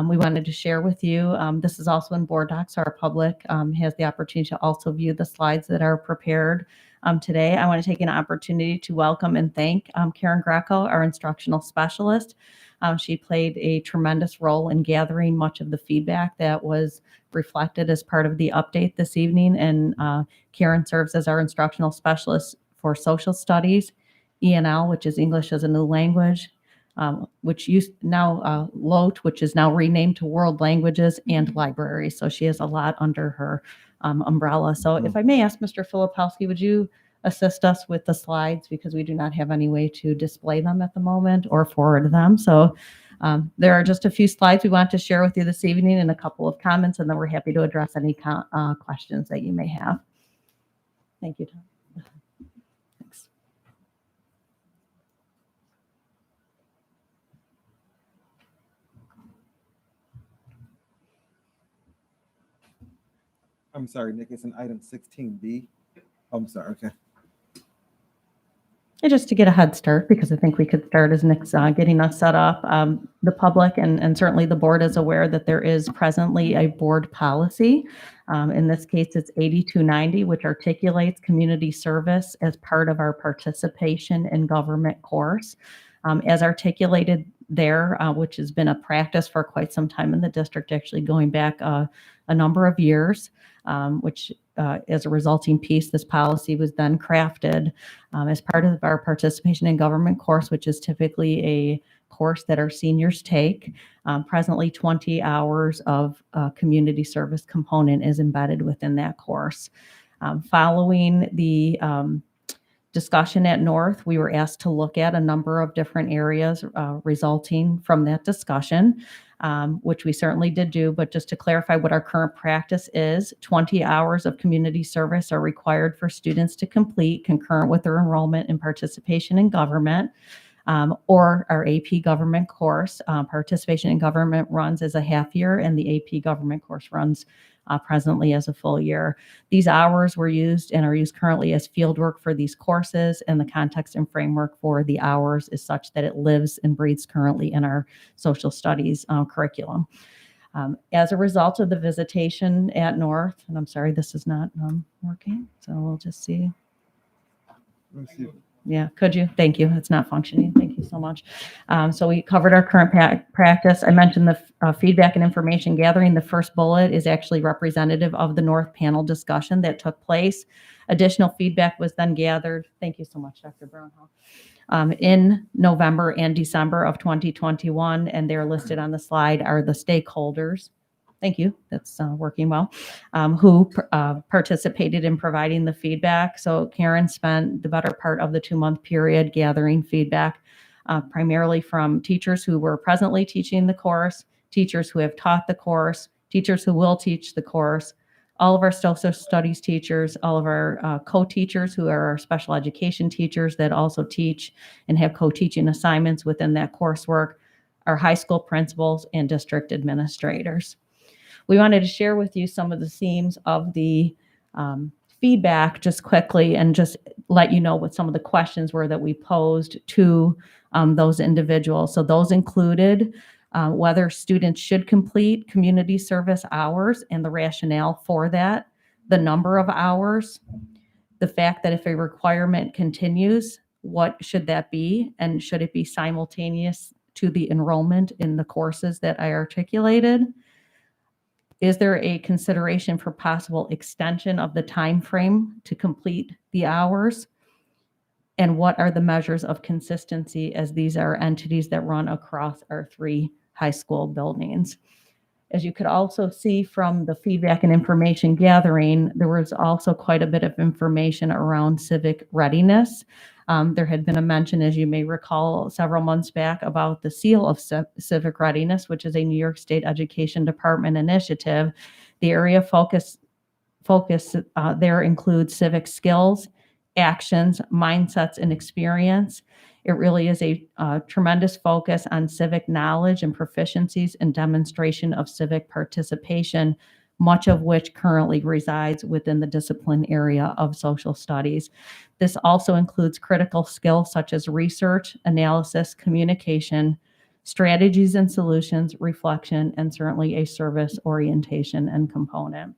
We wanted to share with you, this is also in board docs, so our public has the opportunity to also view the slides that are prepared today. I want to take an opportunity to welcome and thank Karen Greco, our instructional specialist. She played a tremendous role in gathering much of the feedback that was reflected as part of the update this evening. And Karen serves as our instructional specialist for social studies, ENL, which is English as a new language, which used now LOT, which is now renamed to World Languages, and Library. So she has a lot under her umbrella. So if I may ask Mr. Filipowski, would you assist us with the slides, because we do not have any way to display them at the moment or forward them. So there are just a few slides we want to share with you this evening and a couple of comments, and then we're happy to address any questions that you may have. Thank you, Tom. Thanks. I'm sorry, Nick, it's an item 16B. I'm sorry, okay. And just to get a head start, because I think we could start as Nick's getting us set up. The public and certainly the board is aware that there is presently a board policy. In this case, it's 8290, which articulates community service as part of our participation in government course. As articulated there, which has been a practice for quite some time in the district, actually going back a number of years, which as a resulting piece, this policy was then crafted as part of our participation in government course, which is typically a course that our seniors take. Presently, 20 hours of community service component is embedded within that course. Following the discussion at North, we were asked to look at a number of different areas resulting from that discussion, which we certainly did do. But just to clarify what our current practice is, 20 hours of community service are required for students to complete concurrent with their enrollment and participation in government, or our AP government course. Participation in government runs as a half year, and the AP government course runs presently as a full year. These hours were used and are used currently as field work for these courses, and the context and framework for the hours is such that it lives and breathes currently in our social studies curriculum. As a result of the visitation at North, and I'm sorry, this is not working, so we'll just see. Let me see. Yeah, could you? Thank you. It's not functioning. Thank you so much. So we covered our current practice. I mentioned the feedback and information gathering. The first bullet is actually representative of the North panel discussion that took place. Additional feedback was then gathered. Thank you so much, Dr. Brownhall. In November and December of 2021, and they're listed on the slide, are the stakeholders. Thank you. That's working well. Who participated in providing the feedback. So Karen spent the better part of the 2-month period gathering feedback, primarily from teachers who were presently teaching the course, teachers who have taught the course, teachers who will teach the course, all of our social studies teachers, all of our co-teachers who are our special education teachers that also teach and have co-teaching assignments within that coursework, our high school principals, and district administrators. We wanted to share with you some of the themes of the feedback just quickly, and just let you know what some of the questions were that we posed to those individuals. So those included whether students should complete community service hours and the rationale for that, the number of hours, The fact that if a requirement continues, what should that be? And should it be simultaneous to the enrollment in the courses that I articulated? Is there a consideration for possible extension of the time frame to complete the hours? And what are the measures of consistency, as these are entities that run across our 3 high school buildings? As you could also see from the feedback and information gathering, there was also quite a bit of information around civic readiness. There had been a mention, as you may recall, several months back about the Seal of Civic Readiness, which is a New York State Education Department initiative. The area focus there includes civic skills, actions, mindsets, and experience. It really is a tremendous focus on civic knowledge and proficiencies and demonstration of civic participation, much of which currently resides within the discipline area of social studies. This also includes critical skills such as research, analysis, communication, strategies and solutions, reflection, and certainly a service orientation and component.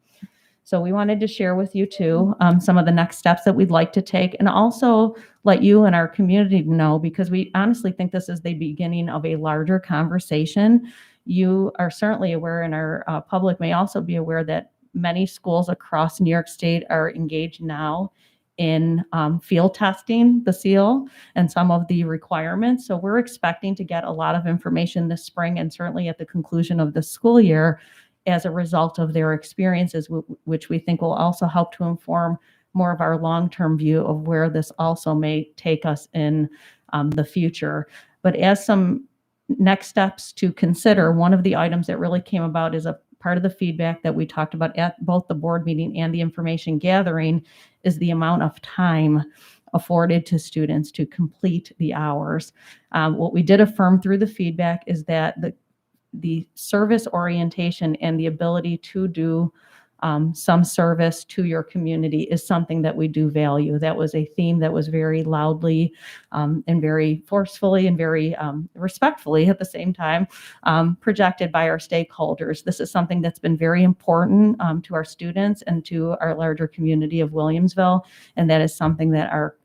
So we wanted to share with you too some of the next steps that we'd like to take, and also let you and our community know, because we honestly think this is the beginning of a larger conversation. You are certainly aware, and our public may also be aware, that many schools across New York State are engaged now in field testing the seal and some of the requirements. So we're expecting to get a lot of information this spring, and certainly at the conclusion of the school year, as a result of their experiences, which we think will also help to inform more of our long-term view of where this also may take us in the future. But as some next steps to consider, one of the items that really came about is a part of the feedback that we talked about at both the board meeting and the information gathering is the amount of time afforded to students to complete the hours. What we did affirm through the feedback is that the service orientation and the ability to do some service to your community is something that we do value. That was a theme that was very loudly and very forcefully and very respectfully at the same time projected by our stakeholders. This is something that's been very important to our students and to our larger community of Williamsville, and that is something that our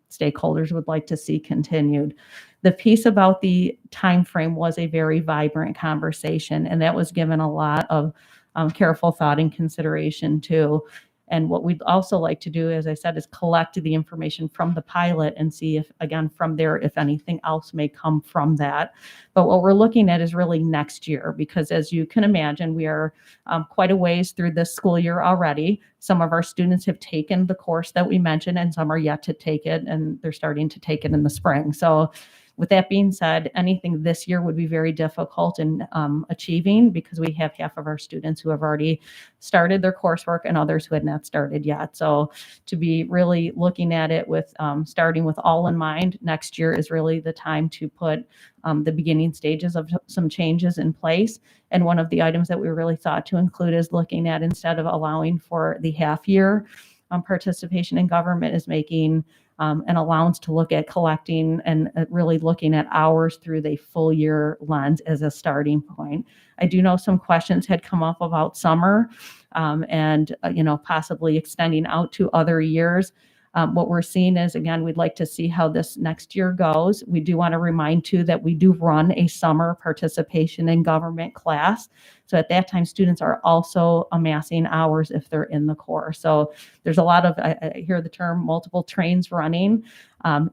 stakeholders would like to see continued. The piece about the time frame was a very vibrant conversation, and that was given a lot of careful thought and consideration too. And what we'd also like to do, as I said, is collect the information from the pilot and see if, again, from there, if anything else may come from that. But what we're looking at is really next year, because as you can imagine, we are quite a ways through this school year already. Some of our students have taken the course that we mentioned, and some are yet to take it, and they're starting to take it in the spring. So with that being said, anything this year would be very difficult in achieving, because we have half of our students who have already started their coursework and others who had not started yet. So to be really looking at it with starting with all in mind, next year is really the time to put the beginning stages of some changes in place. And one of the items that we really thought to include is looking at, instead of allowing for the half year participation in government, is making an allowance to look at collecting and really looking at hours through the full year lens as a starting point. I do know some questions had come up about summer and possibly extending out to other years. What we're seeing is, again, we'd like to see how this next year goes. We do want to remind too that we do run a summer participation in government class. So at that time, students are also amassing hours if they're in the course. So there's a lot of, I hear the term multiple trains running.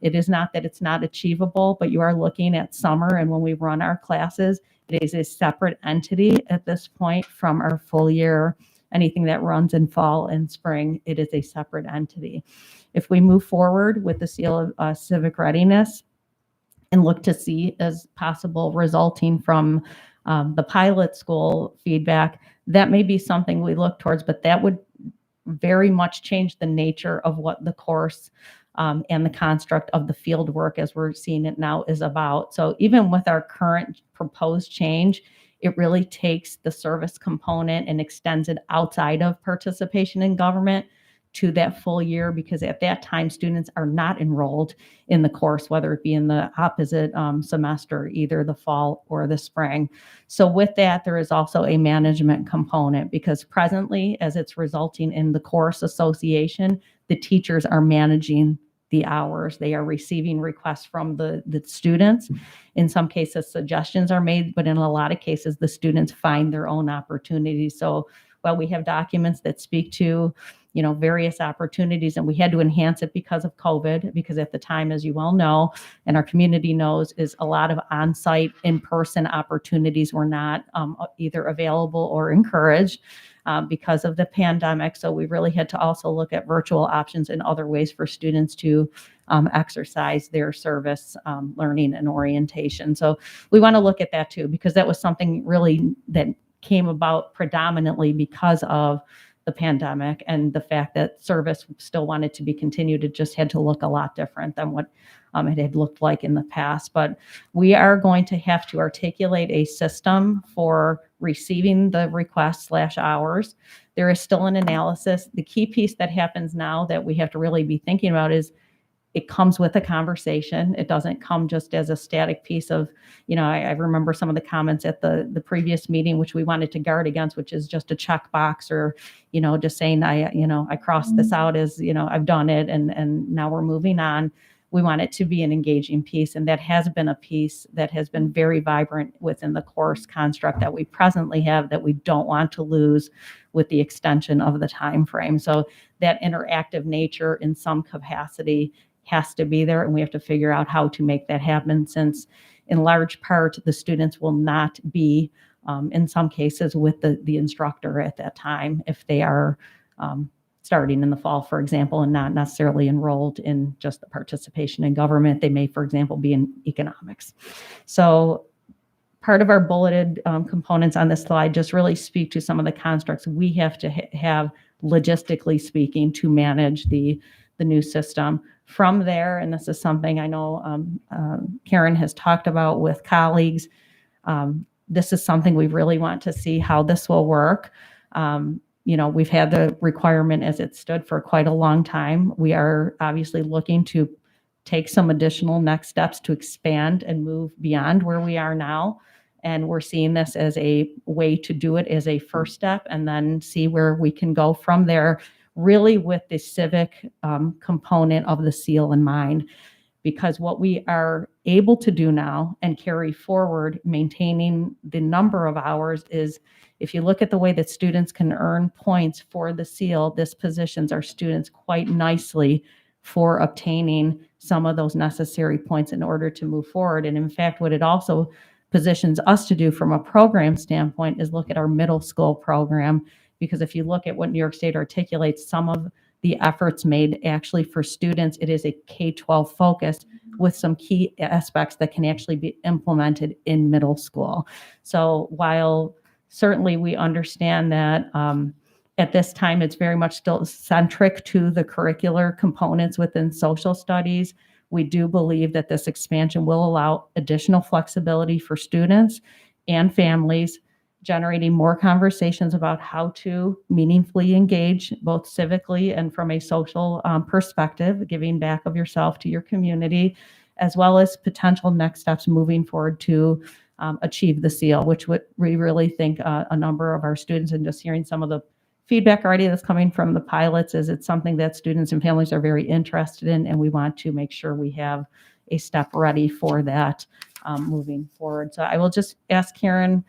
It is not that it's not achievable, but you are looking at summer, and when we run our classes, it is a separate entity at this point from our full year. Anything that runs in fall and spring, it is a separate entity. If we move forward with the Seal of Civic Readiness and look to see as possible resulting from the pilot school feedback, that may be something we look towards, but that would very much change the nature of what the course and the construct of the field work as we're seeing it now is about. So even with our current proposed change, it really takes the service component and extends it outside of participation in government to that full year, because at that time, students are not enrolled in the course, whether it be in the opposite semester, either the fall or the spring. So with that, there is also a management component, because presently, as it's resulting in the course association, the teachers are managing the hours. They are receiving requests from the students. In some cases, suggestions are made, but in a lot of cases, the students find their own opportunities. So while we have documents that speak to, various opportunities, and we had to enhance it because of COVID, because at the time, as you well know, and our community knows, is a lot of on-site, in-person opportunities were not either available or encouraged because of the pandemic. So we really had to also look at virtual options and other ways for students to exercise their service learning and orientation. So we want to look at that too, because that was something really that came about predominantly because of the pandemic and the fact that service still wanted to be continued. It just had to look a lot different than what it had looked like in the past. But we are going to have to articulate a system for receiving the requests / hours. There is still an analysis. The key piece that happens now that we have to really be thinking about is it comes with a conversation. It doesn't come just as a static piece of, I remember some of the comments at the previous meeting, which we wanted to guard against, which is just a checkbox or, just saying, I crossed this out as, I've done it and now we're moving on. We want it to be an engaging piece. And that has been a piece that has been very vibrant within the course construct that we presently have that we don't want to lose with the extension of the time frame. So that interactive nature in some capacity has to be there, and we have to figure out how to make that happen, since in large part the students will not be in some cases with the instructor at that time if they are starting in the fall, for example, and not necessarily enrolled in just the participation in government. They may, for example, be in economics. So part of our bulleted components on this slide just really speak to some of the constructs we have to have logistically speaking to manage the new system. From there, and this is something I know Karen has talked about with colleagues, this is something we really want to see how this will work. We've had the requirement as it stood for quite a long time. We are obviously looking to take some additional next steps to expand and move beyond where we are now. And we're seeing this as a way to do it as a first step and then see where we can go from there, really with the civic component of the seal in mind. Because what we are able to do now and carry forward, maintaining the number of hours, is if you look at the way that students can earn points for the seal, this positions our students quite nicely for obtaining some of those necessary points in order to move forward. And in fact, what it also positions us to do from a program standpoint is look at our middle school program, because if you look at what New York State articulates, some of the efforts made actually for students, it is a K-12 focused with some key aspects that can actually be implemented in middle school. So while certainly we understand that at this time it's very much still centric to the curricular components within social studies, we do believe that this expansion will allow additional flexibility for students and families, generating more conversations about how to meaningfully engage both civically and from a social perspective, giving back of yourself to your community, as well as potential next steps moving forward to achieve the seal, which we really think a number of our students, and just hearing some of the feedback already that's coming from the pilots, is it's something that students and families are very interested in, and we want to make sure we have a step ready for that moving forward. So I will just ask Karen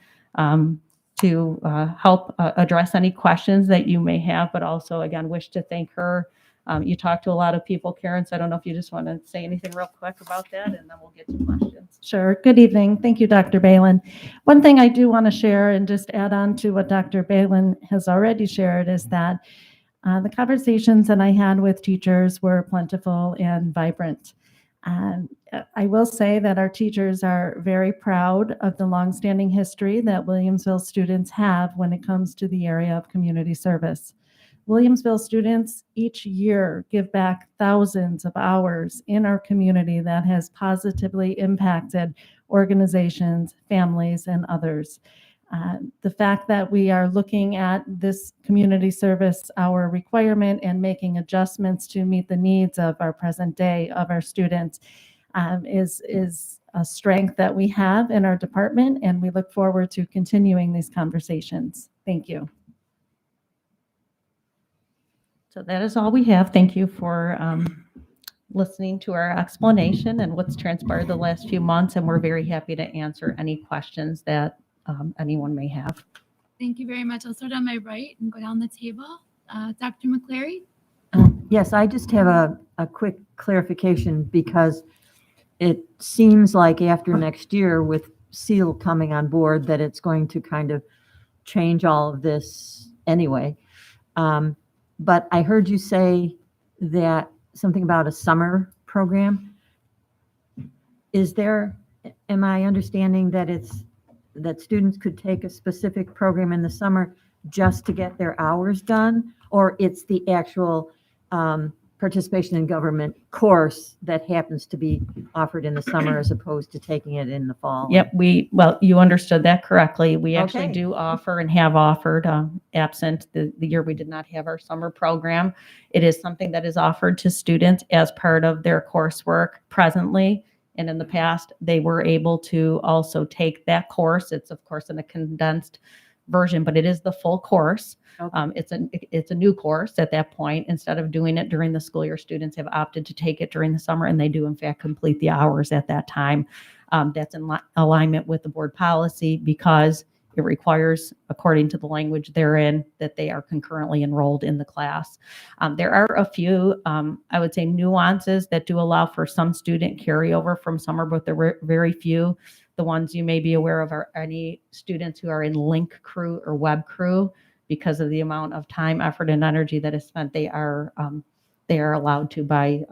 to help address any questions that you may have, but also, again, wish to thank her. You talked to a lot of people, Karen, so I don't know if you just want to say anything real quick about that, and then we'll get to questions. Sure. Good evening. Thank you, Dr. Balin. One thing I do want to share and just add on to what Dr. Balin has already shared is that the conversations that I had with teachers were plentiful and vibrant. I will say that our teachers are very proud of the longstanding history that Williamsville students have when it comes to the area of community service. Williamsville students each year give back thousands of hours in our community that has positively impacted organizations, families, and others. The fact that we are looking at this community service hour requirement and making adjustments to meet the needs of our present day of our students is a strength that we have in our department, and we look forward to continuing these conversations. Thank you. So that is all we have. Thank you for listening to our explanation and what's transpired the last few months, and we're very happy to answer any questions that anyone may have. Thank you very much. I'll start on my right and go down the table. Dr. McCleary? Yes, I just have a quick clarification because it seems like after next year with SEAL coming on board that it's going to kind of change all of this anyway. But I heard you say that something about a summer program. Am I understanding that that students could take a specific program in the summer just to get their hours done? Or it's the actual participation in government course that happens to be offered in the summer as opposed to taking it in the fall? Yep, well, you understood that correctly. We actually Okay. do offer and have offered, absent the year we did not have our summer program. It is something that is offered to students as part of their coursework presently. And in the past, they were able to also take that course. It's of course in a condensed version, but it is the full course. Okay. It's a new course at that point. Instead of doing it during the school year, students have opted to take it during the summer, and they do in fact complete the hours at that time. That's in alignment with the board policy because it requires, according to the language therein, that they are concurrently enrolled in the class. There are a few, I would say, nuances that do allow for some student carryover from summer, but there were very few. The ones you may be aware of are any students who are in link crew or web crew. Because of the amount of time, effort, and energy that is spent, they are allowed to, by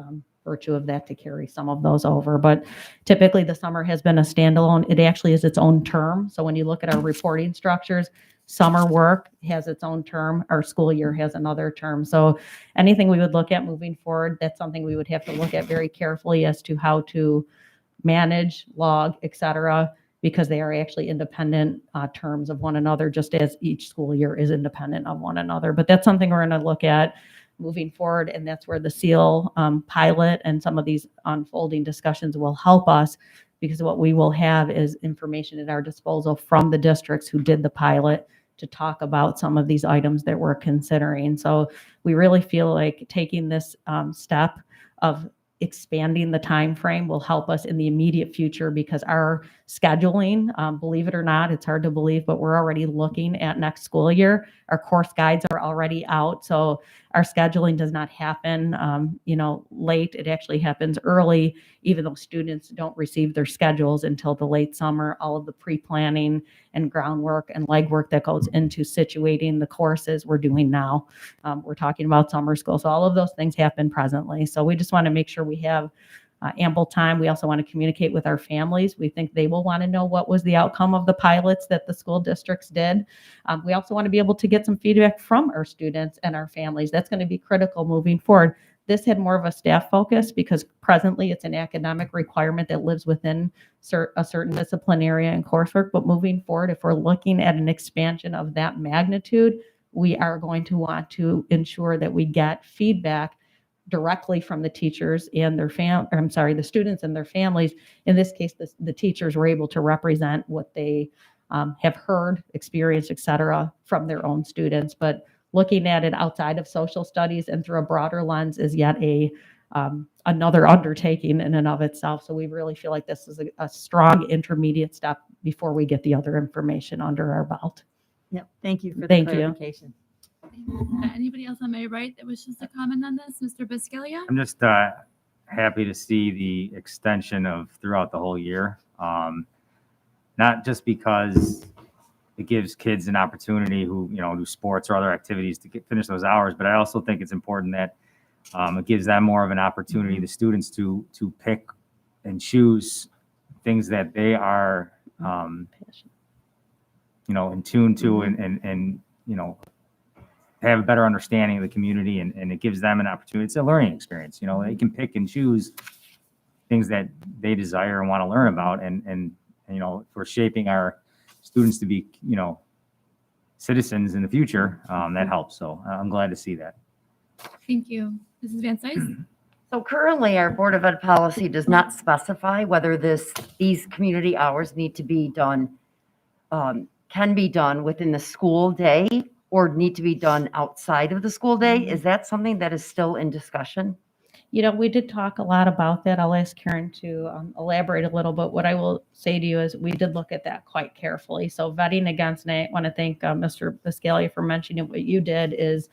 virtue of that, to carry some of those over. But typically the summer has been a standalone. It actually is its own term. So when you look at our reporting structures, summer work has its own term, our school year has another term. So anything we would look at moving forward, that's something we would have to look at very carefully as to how to manage, log, et cetera, because they are actually independent terms of one another, just as each school year is independent of one another. But that's something we're going to look at moving forward, and that's where the SEAL pilot and some of these unfolding discussions will help us, because what we will have is information at our disposal from the districts who did the pilot to talk about some of these items that we're considering. So we really feel like taking this step of expanding the time frame will help us in the immediate future, because our scheduling, believe it or not, it's hard to believe, but we're already looking at next school year. Our course guides are already out, so our scheduling does not happen late. It actually happens early, even though students don't receive their schedules until the late summer. All of the pre-planning and groundwork and legwork that goes into situating the courses we're doing now. We're talking about summer school, so all of those things happen presently. So we just want to make sure we have ample time. We also want to communicate with our families. We think they will want to know what was the outcome of the pilots that the school districts did. We also want to be able to get some feedback from our students and our families. That's going to be critical moving forward. This had more of a staff focus because presently it's an academic requirement that lives within a certain discipline area and coursework. But moving forward, if we're looking at an expansion of that magnitude, we are going to want to ensure that we get feedback directly from the teachers and the students and their families. In this case, the teachers were able to represent what they have heard, experienced, et cetera, from their own students. But looking at it outside of social studies and through a broader lens is yet another undertaking in and of itself. So we really feel like this is a strong intermediate step before we get the other information under our belt. Yep. Thank you for the Thank you. clarification. Anybody else on my right that wishes to comment on this? Mr. Biscaglia? I'm just happy to see the extension of throughout the whole year. Not just because it gives kids an opportunity who, do sports or other activities to finish those hours, but I also think it's important that it gives them more of an opportunity, the students, to pick and choose things that they are, in tune to and have a better understanding of the community, and it gives them an opportunity. It's a learning experience. They can pick and choose things that they desire and want to learn about. And if we're shaping our students to be, citizens in the future, that helps. So I'm glad to see that. Thank you. Mrs. Van Cise? So currently, our Board of Ed policy does not specify whether these community hours need to be done, can be done within the school day or need to be done outside of the school day? Is that something that is still in discussion? We did talk a lot about that. I'll ask Karen to elaborate a little, but what I will say to you is we did look at that quite carefully. So vetting against, and I want to thank Mr. Biscaglia for mentioning what you did is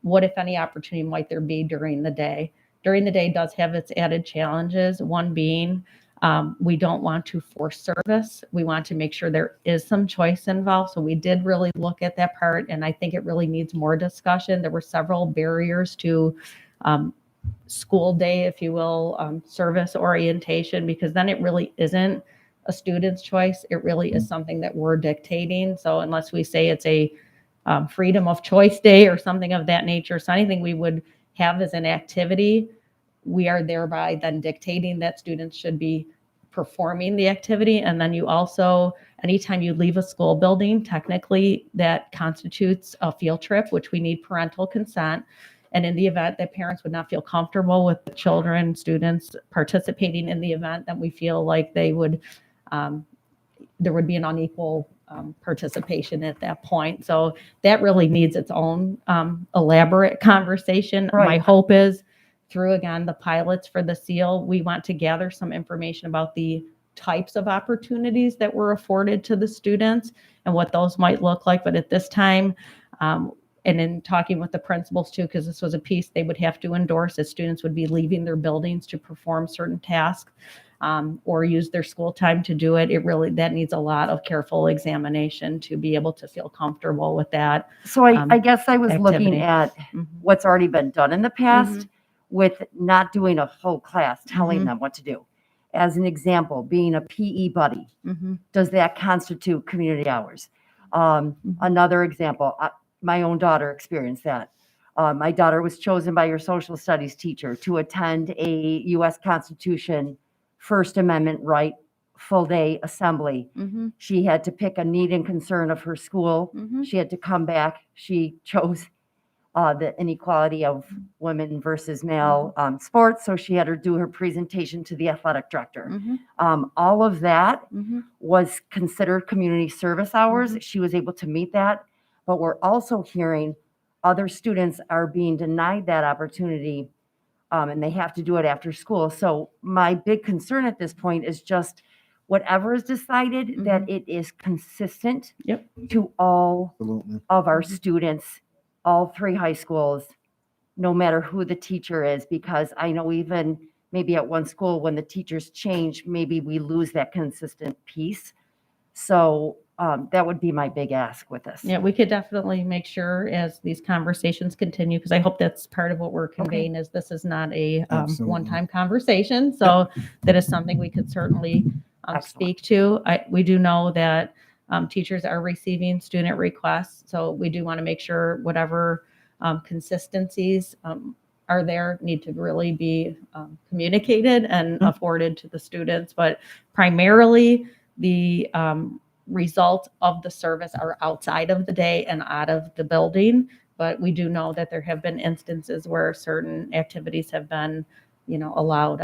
what, if any, opportunity might there be during the day? During the day does have its added challenges, one being we don't want to force service. We want to make sure there is some choice involved. So we did really look at that part, and I think it really needs more discussion. There were several barriers to school day, if you will, service orientation, because then it really isn't a student's choice. It really is something that we're dictating. So unless we say it's a freedom of choice day or something of that nature, so anything we would have as an activity, we are thereby then dictating that students should be performing the activity. And then you also, anytime you leave a school building, technically that constitutes a field trip, which we need parental consent. And in the event that parents would not feel comfortable with the children, students participating in the event, then we feel like they would, there would be an unequal participation at that point. So that really needs its own elaborate conversation. Right. My hope is through, again, the pilots for the SEAL, we want to gather some information about the types of opportunities that were afforded to the students and what those might look like. But at this time, and in talking with the principals too, because this was a piece they would have to endorse as students would be leaving their buildings to perform certain tasks or use their school time to do it. It really, that needs a lot of careful examination to be able to feel comfortable with that. So I guess I was activity. looking at what's already been done in the past with not doing a whole class, telling them what to do. As an example, being a PE buddy, does that constitute community hours? Another example, my own daughter experienced that. My daughter was chosen by your social studies teacher to attend a U.S. Constitution First Amendment right full day assembly. She had to pick a need and concern of her school. She had to come back. She chose the inequality of women versus male sports. So she had to do her presentation to the athletic director. All of that was considered community service hours. She was able to meet that. But we're also hearing other students are being denied that opportunity and they have to do it after school. So my big concern at this point is just whatever is decided, that it is consistent to all of our students, all 3 high schools, no matter who the teacher is, because I know even maybe at one school when the teachers change, maybe we lose that consistent piece. So that would be my big ask with this. Yeah, we could definitely make sure as these conversations continue, because I hope that's part of what we're conveying is this is not a one-time conversation. So that is something we could certainly speak to. We do know that teachers are receiving student requests. So we do want to make sure whatever consistencies are there need to really be communicated and afforded to the students. But primarily the result of the service are outside of the day and out of the building. But we do know that there have been instances where certain activities have been, allowed.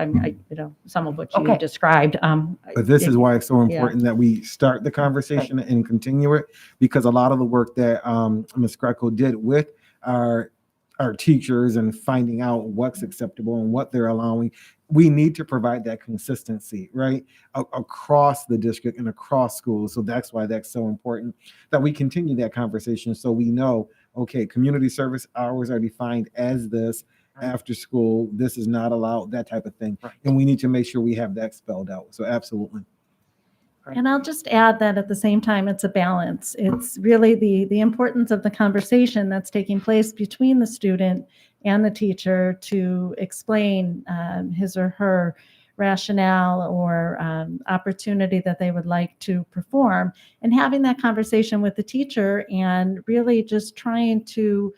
Some of which you described. But this is why it's so important that we start the conversation and continue it, because a lot of the work that Ms. Greco did with our teachers and finding out what's acceptable and what they're allowing, we need to provide that consistency, right, across the district and across schools. So that's why that's so important that we continue that conversation, so we know, okay, community service hours are defined as this, after school, this is not allowed, that type of thing. And we need to make sure we have that spelled out. So absolutely. And I'll just add that at the same time, it's a balance. It's really the importance of the conversation that's taking place between the student and the teacher to explain his or her rationale or opportunity that they would like to perform, and having that conversation with the teacher and really just trying to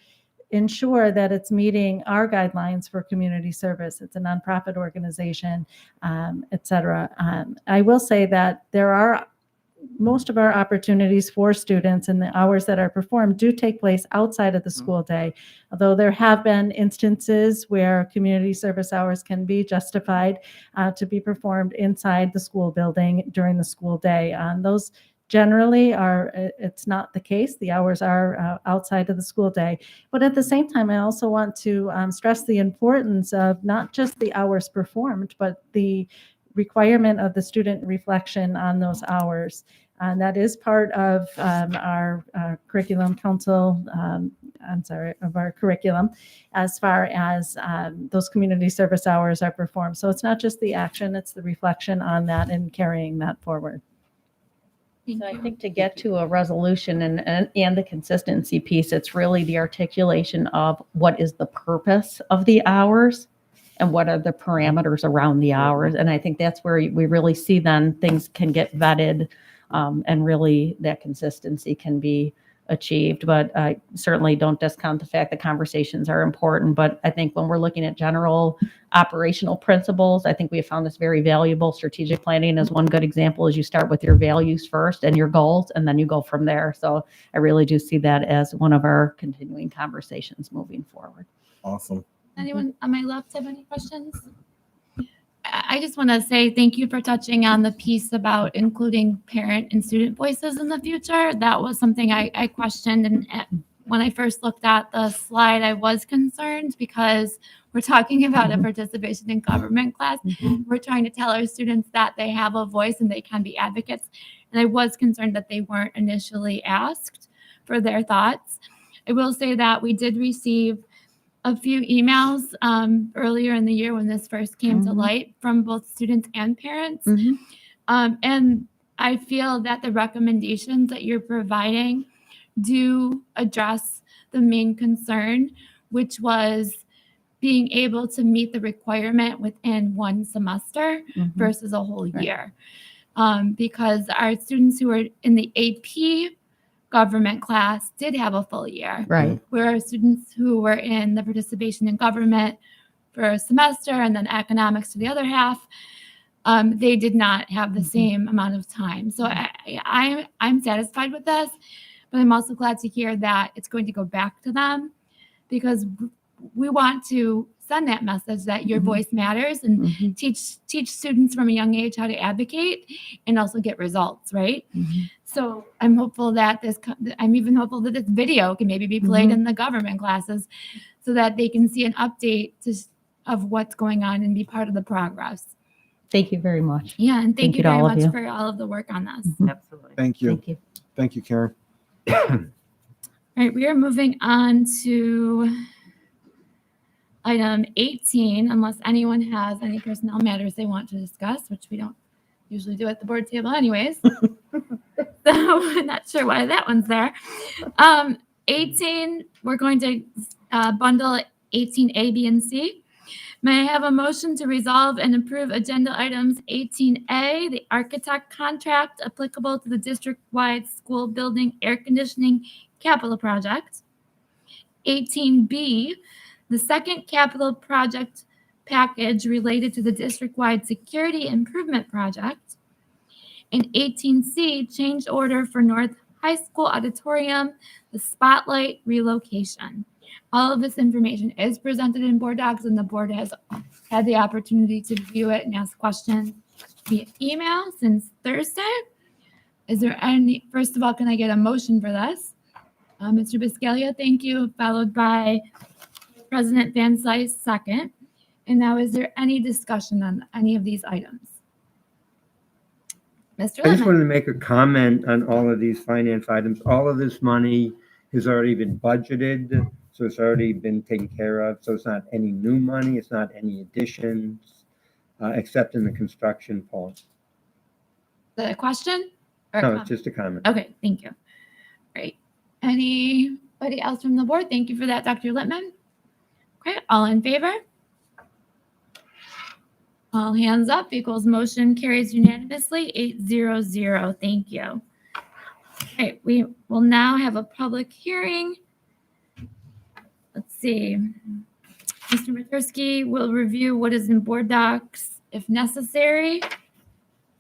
ensure that it's meeting our guidelines for community service. It's a nonprofit organization, et cetera. I will say that there are most of our opportunities for students and the hours that are performed do take place outside of the school day, although there have been instances where community service hours can be justified to be performed inside the school building during the school day. Those generally it's not the case. The hours are outside of the school day. But at the same time, I also want to stress the importance of not just the hours performed, but the requirement of the student reflection on those hours. And that is part of our curriculum council, of our curriculum, as far as those community service hours are performed. So it's not just the action, it's the reflection on that and carrying that forward. So I think to get to a resolution and the consistency piece, it's really the articulation of what is the purpose of the hours and what are the parameters around the hours. And I think that's where we really see then things can get vetted and really that consistency can be achieved. But I certainly don't discount the fact that conversations are important. But I think when we're looking at general operational principles, I think we have found this very valuable. Strategic planning is one good example, is you start with your values first and your goals, and then you go from there. So I really do see that as one of our continuing conversations moving forward. Awesome. Anyone on my left have any questions? I just want to say thank you for touching on the piece about including parent and student voices in the future. That was something I questioned. And when I first looked at the slide, I was concerned because we're talking about a participation in government class. We're trying to tell our students that they have a voice and they can be advocates. And I was concerned that they weren't initially asked for their thoughts. I will say that we did receive a few emails earlier in the year when this first came to light from both students and parents. And I feel that the recommendations that you're providing do address the main concern, which was being able to meet the requirement within one semester versus a whole year. Because our students who are in the AP government class did have a full year. Right. Where students who were in the participation in government for a semester and then economics to the other half, they did not have the same amount of time. So I'm satisfied with this, but I'm also glad to hear that it's going to go back to them, because we want to send that message that your voice matters and teach students from a young age how to advocate and also get results, right? So I'm hopeful that I'm even hopeful that this video can maybe be played in the government classes so that they can see an update of what's going on and be part of the progress. Thank you very much. Yeah, and thank you to very all of much you. for all of the work on this. Absolutely. Thank you. Thank you. Thank you, Karen. All right, we are moving on to item 18, unless anyone has any personnel matters they want to discuss, which we don't usually do at the board table anyways. So I'm not sure why that one's there. 18, we're going to bundle 18A, B, and C. May I have a motion to resolve and approve agenda items 18A, the architect contract applicable to the district-wide school building air conditioning capital project. 18B, the second capital project package related to the district-wide security improvement project. And 18C, change order for North High School Auditorium, the Spotlight relocation. All of this information is presented in board docs, and the board has had the opportunity to view it and ask questions via email since Thursday. Is there any, first of all, can I get a motion for this? Mr. Biscaglia, thank you, followed by President Van Slyce, second. And now, is there any discussion on any of these items? Mr. I just Lemon. wanted to make a comment on all of these finance items. All of this money has already been budgeted, so it's already been taken care of. So it's not any new money, it's not any additions, except in the construction part. The question? Or No, comment? it's just a comment. Okay, thank you. Great. Anybody else from the board? Thank you for that, Dr. Littman. Okay, all in favor? All hands up equals motion carries unanimously, 800. Thank you. Okay, we will now have a public hearing. Let's see. Mr. Matursky will review what is in board docs if necessary.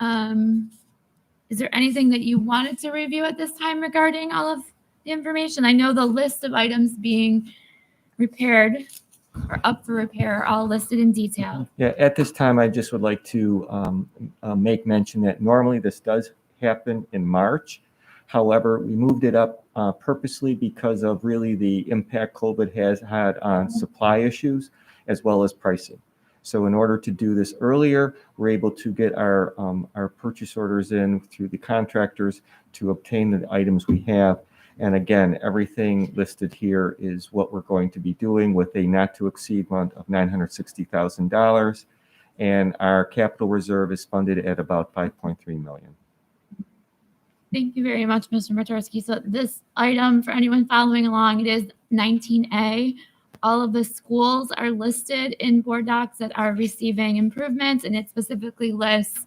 Is there anything that you wanted to review at this time regarding all of the information? I know the list of items being repaired or up for repair are all listed in detail. Yeah, at this time, I just would like to make mention that normally this does happen in March. However, we moved it up purposely because of really the impact COVID has had on supply issues as well as pricing. So in order to do this earlier, we're able to get our purchase orders in through the contractors to obtain the items we have. And again, everything listed here is what we're going to be doing with a not to exceed amount of $960,000. And our capital reserve is funded at about $5.3 million. Thank you very much, Mr. Matursky. So this item, for anyone following along, it is 19A. All of the schools are listed in board docs that are receiving improvements, and it specifically lists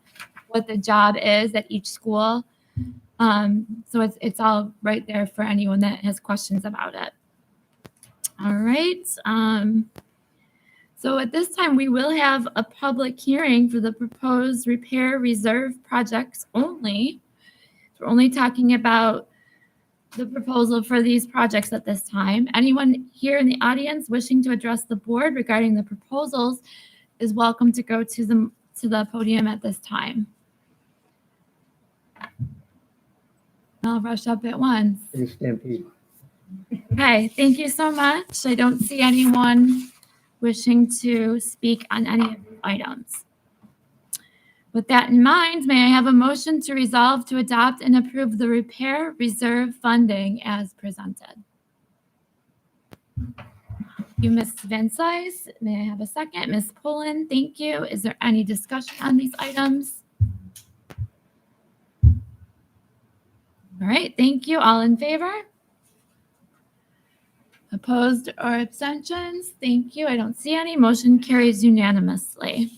what the job is at each school. So it's all right there for anyone that has questions about it. All right. So at this time, we will have a public hearing for the proposed repair reserve projects only. We're only talking about the proposal for these projects at this time. Anyone here in the audience wishing to address the board regarding the proposals is welcome to go to the podium at this time. I'll rush up at once. Stampede. Okay, thank you so much. I don't see anyone wishing to speak on any of the items. With that in mind, may I have a motion to resolve to adopt and approve the repair reserve funding as presented? Thank you, Ms. Van Cise. May I have a second? Ms. Pullen, thank you. Is there any discussion on these items? All right, thank you. All in favor? Opposed or abstentions? Thank you. I don't see any. Motion carries unanimously.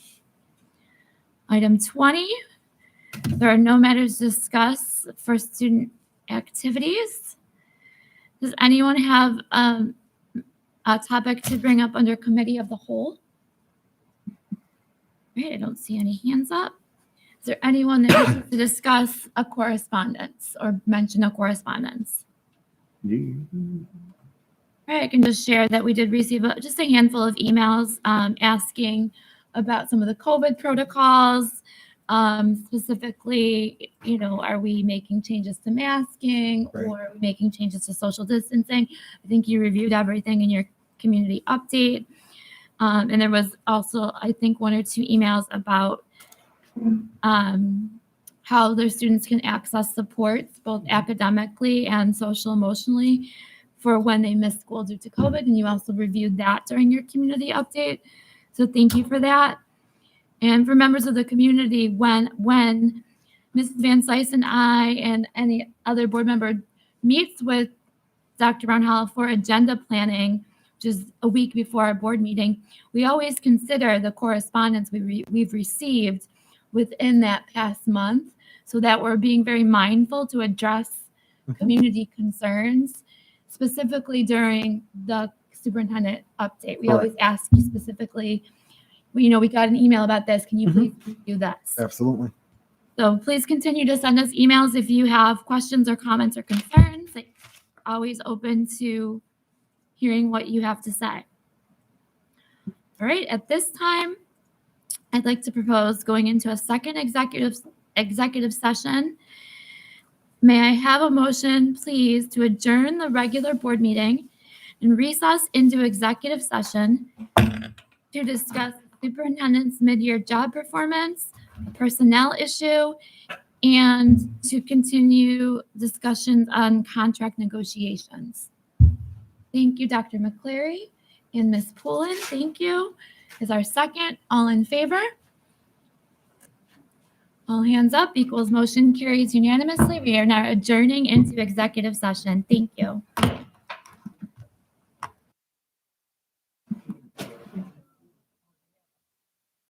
Item 20, there are no matters to discuss for student activities. Does anyone have a topic to bring up under committee of the whole? All right, I don't see any hands up. Is there anyone that wishes to discuss a correspondence or mention a correspondence? All right, I can just share that we did receive just a handful of emails asking about some of the COVID protocols, specifically, are we making changes to masking or are we making changes to social distancing? I think you reviewed everything in your community update. And there was also, I think, 1 or 2 emails about how their students can access supports, both academically and social emotionally, for when they miss school due to COVID. And you also reviewed that during your community update. So thank you for that. And for members of the community, when Mrs. Van Cise and I and any other board member meets with Dr. Brown-Howell for agenda planning, which is a week before our board meeting, we always consider the correspondence we've received within that past month so that we're being very mindful to address community concerns, specifically during the superintendent update. We always ask you specifically, we got an email about this. Can you please do this? Absolutely. So please continue to send us emails if you have questions or comments or concerns. Always open to hearing what you have to say. All right, at this time, I'd like to propose going into a second executive session. May I have a motion, please, to adjourn the regular board meeting and recess into executive session to discuss superintendent's mid-year job performance, a personnel issue, and to continue discussions on contract negotiations. Thank you, Dr. McCleary and Ms. Pullen. Thank you. Is our second. All in favor? All hands up equals motion carries unanimously. We are now adjourning into executive session. Thank you.